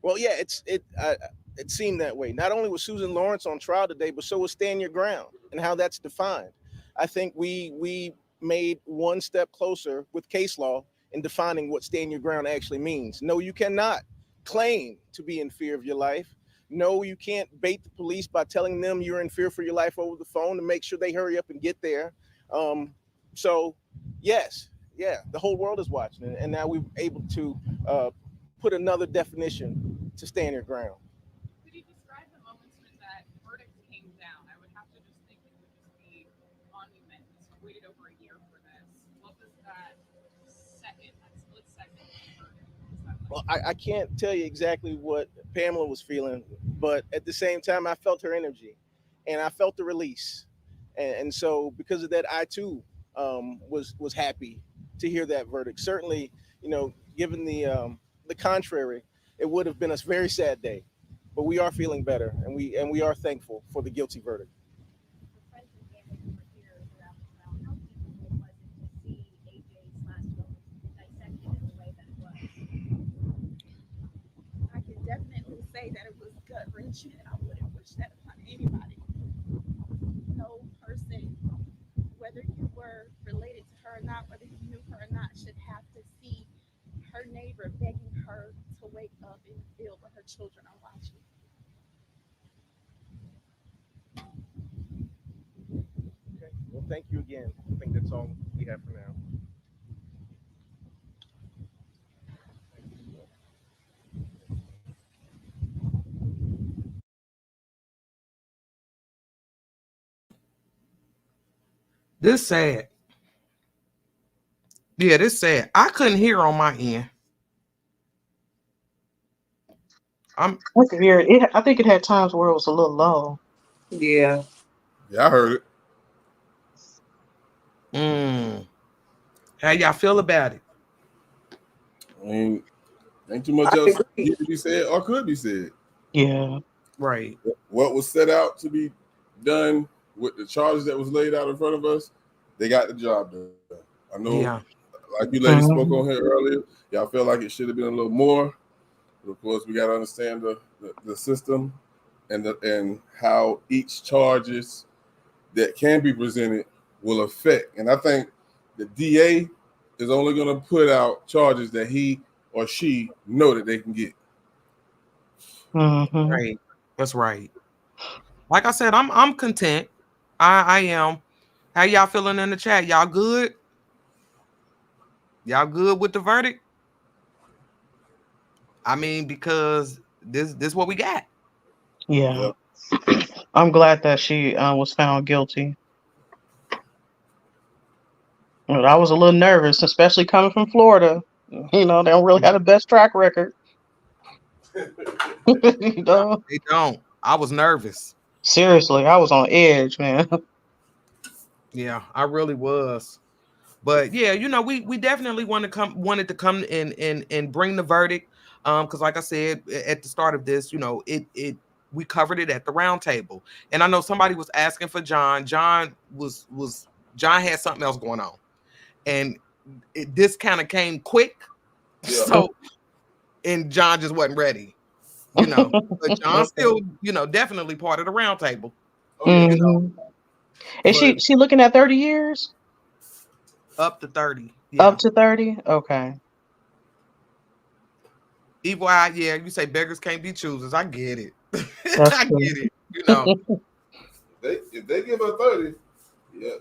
Well, yeah, it seemed that way. Not only was Susan Lorincz on trial today, but so was Stand Your Ground and how that's defined. I think we made one step closer with case law in defining what stand your ground actually means. No, you cannot claim to be in fear of your life. No, you can't bait the police by telling them you're in fear for your life over the phone to make sure they hurry up and get there. So yes, the whole world is watching, and now we're able to put another definition to stand your ground. Could you describe the moments when that verdict came down? I would have to just think it would just be monumental. We waited over a year for this. What was that split second verdict? Well, I can't tell you exactly what Pamela was feeling, but at the same time, I felt her energy and I felt the release. And so because of that, I too was happy to hear that verdict. Certainly, given the contrary, it would have been a very sad day, but we are feeling better and we are thankful for the guilty verdict. I can definitely say that it was gut wrenching, and I wouldn't wish that upon anybody. No person, whether you were related to her or not, whether you knew her or not, should have to see her neighbor begging her to wake up in the field where her children are watching. Okay. Well, thank you again. I think that's all we have for now. This sad. Yeah, this sad. I couldn't hear on my end. I could hear it. I think it had times where it was a little low. Yeah. Yeah, I heard it. How y'all feel about it? I mean, ain't too much else need to be said or could be said. Yeah. Right. What was set out to be done with the charges that was laid out in front of us, they got the job done. I know, like you ladies spoke on here earlier, y'all feel like it should have been a little more. But of course, we got to understand the system and how each charges that can be presented will affect. And I think the DA is only going to put out charges that he or she know that they can get. Mhm. Right. That's right. Like I said, I'm content. I am. How y'all feeling in the chat? Y'all good? Y'all good with the verdict? I mean, because this what we got. Yeah. I'm glad that she was found guilty. But I was a little nervous, especially coming from Florida. You know, they don't really have the best track record. You know? They don't. I was nervous. Seriously, I was on edge, man. Yeah, I really was. But yeah, you know, we definitely wanted to come and bring the verdict. Because like I said at the start of this, you know, we covered it at the round table. And I know somebody was asking for John. John had something else going on. And this kind of came quick. Yeah. So and John just wasn't ready, you know. But John's still, you know, definitely part of the round table. Oh, yeah. You know, Is she looking at 30 years? up to 30. Yeah. Up to 30? Okay. Evil eye, yeah. You say beggars can't be choosers. I get it. That's I true. get it. You know. If they give her 30,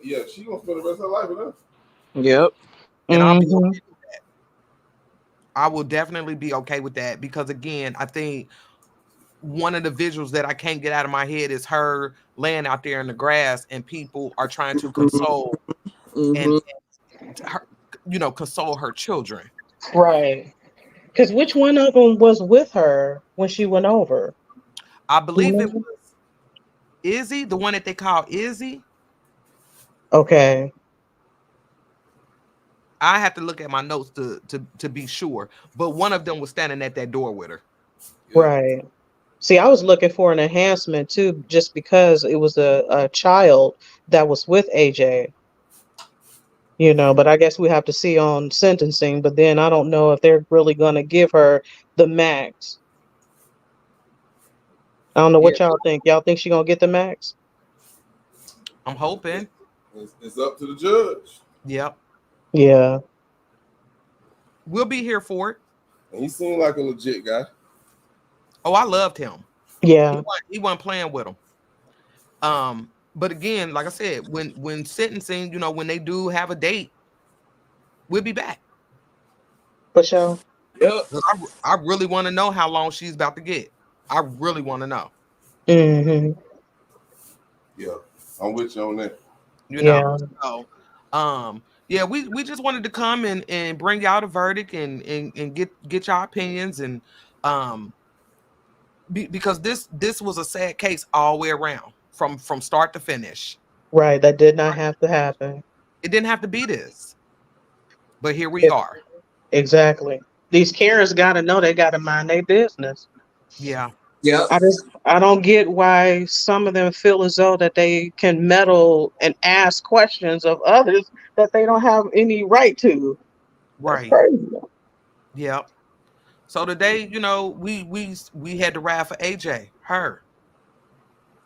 yeah, she gonna spend the rest of her life with us. Yep. And I'll be okay with that. I will definitely be okay with that because again, I think one of the visuals that I can't get out of my head is her laying out there in the grass and people are trying to console and her, you know, console her children. Right. Because which one of them was with her when she went over? I believe it was Izzy, the one that they call Izzy. Okay. I have to look at my notes to be sure, but one of them was standing at that door with her. Right. See, I was looking for an enhancement too, just because it was a child that was with AJ. You know, but I guess we have to see on sentencing. But then I don't know if they're really going to give her the max. I don't know what y'all think. Y'all think she's going to get the max? I'm hoping. It's up to the judge. Yep. Yeah. We'll be here for it. And he seemed like a legit guy. Oh, I loved him. Yeah. He wasn't playing with him. But again, like I said, when sentencing, you know, when they do have a date, we'll be back. For sure. Yep. I really want to know how long she's about to get. I really want to know. Mm-hmm. Yeah, I'm with you on that. You know, so yeah, we just wanted to come and bring y'all the verdict and get y'all opinions and because this was a sad case all the way around from start to finish. Right. That did not have to happen. It didn't have to be this, but here we are. Exactly. These Karens got to know they got to mind their business. Yeah. Yeah. I don't get why some of them feel as though that they can meddle and ask questions of others that they don't have any right to. Right. Yep. So today, you know, we had to ride for AJ, her.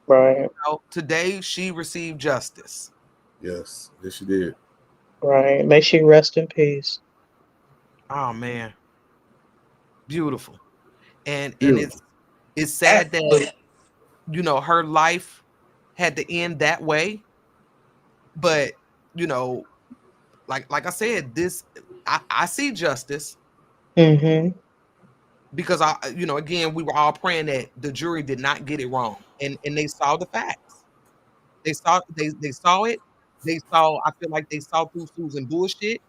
Right. You know, today she received justice. Yes, she did. Right. May she rest in peace. Oh man. Beautiful. And it's sad that you know her life had to end that way. But you know, like I said, I see justice. Mm-hmm. Because you know, again, we were all praying that the jury did not get it wrong, and they saw the facts. They saw it. They saw. I feel like they saw through Susan bullshit.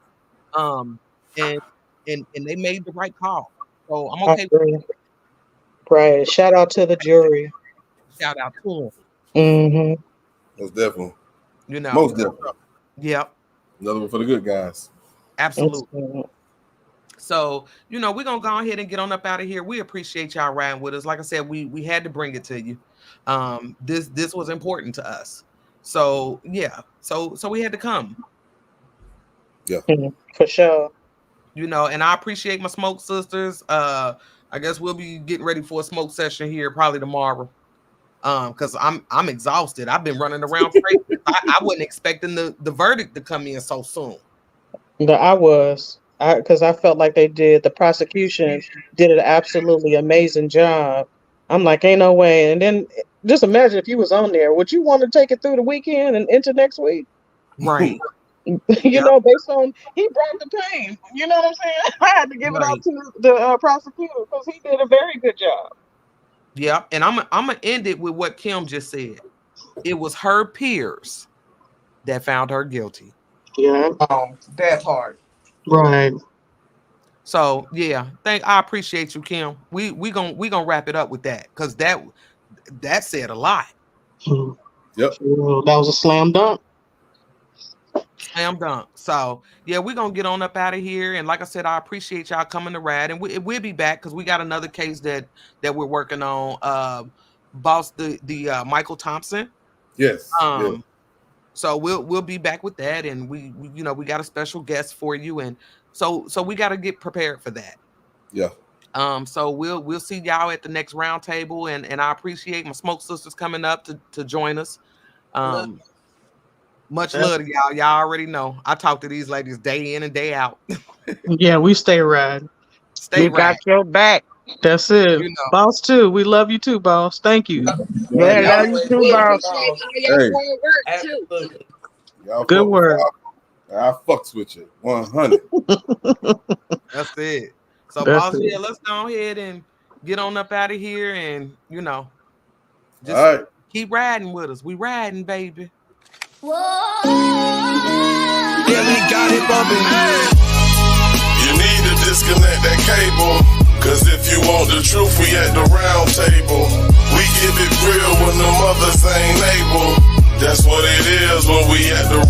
And they made the right call. So I'm okay with it. Right. Shout out to the jury. Shout out to them. Mm-hmm. Most definitely. You know. Most definitely. Yep. Another one for the good guys. Absolutely. So, you know, we're going to go ahead and get on up out of here. We appreciate y'all riding with us. Like I said, we had to bring it to you. This was important to us. So, yeah. So we had to come. Yeah. For sure. You know, and I appreciate my smoke sisters. I guess we'll be getting ready for a smoke session here probably tomorrow. Because I'm exhausted. I've been running around crazy. I wasn't expecting the verdict to come in so soon. No, I was. Because I felt like the prosecution did an absolutely amazing job. I'm like, ain't no way. And then just imagine if you was on there, would you want to take it through the weekend and into next week? Right. You know, based on he brought the pain. You know what I'm saying? I had to give it out to the prosecutor because he did a very good job. Yeah, and I'm gonna end it with what Kim just said. It was her peers that found her guilty. Yeah. That part. Right. So yeah, I appreciate you, Kim. We gonna wrap it up with that because that said a lot. Yep. That was a slam dunk. Slam dunk. So yeah, we're gonna get on up out of here. And like I said, I appreciate y'all coming to rad, and we'll be back because we got another case that we're working on. Boss the Michael Thompson. Yes. Yeah. So we'll be back with that, and we got a special guest for you, and so we got to get prepared for that. Yeah. So we'll see y'all at the next round table, and I appreciate my smoke sisters coming up to join us. Much love to y'all. Y'all already know I talk to these ladies day in and day out. Yeah, we stay rad. We got your back. That's it. You know. Boss too. We love you too, boss. Thank you. Yeah, love you too, boss. Y'all Good work. I fucks with you 100. That's it. So That's boss, it. yeah, let's go ahead and get on up out of here, and just All right. keep riding with us. We riding, baby. Yeah, we got it bumping. You need to disconnect that cable. Cause if you want the truth, we at the round table. We give it real when the mothers ain't able. That's what it is when we at the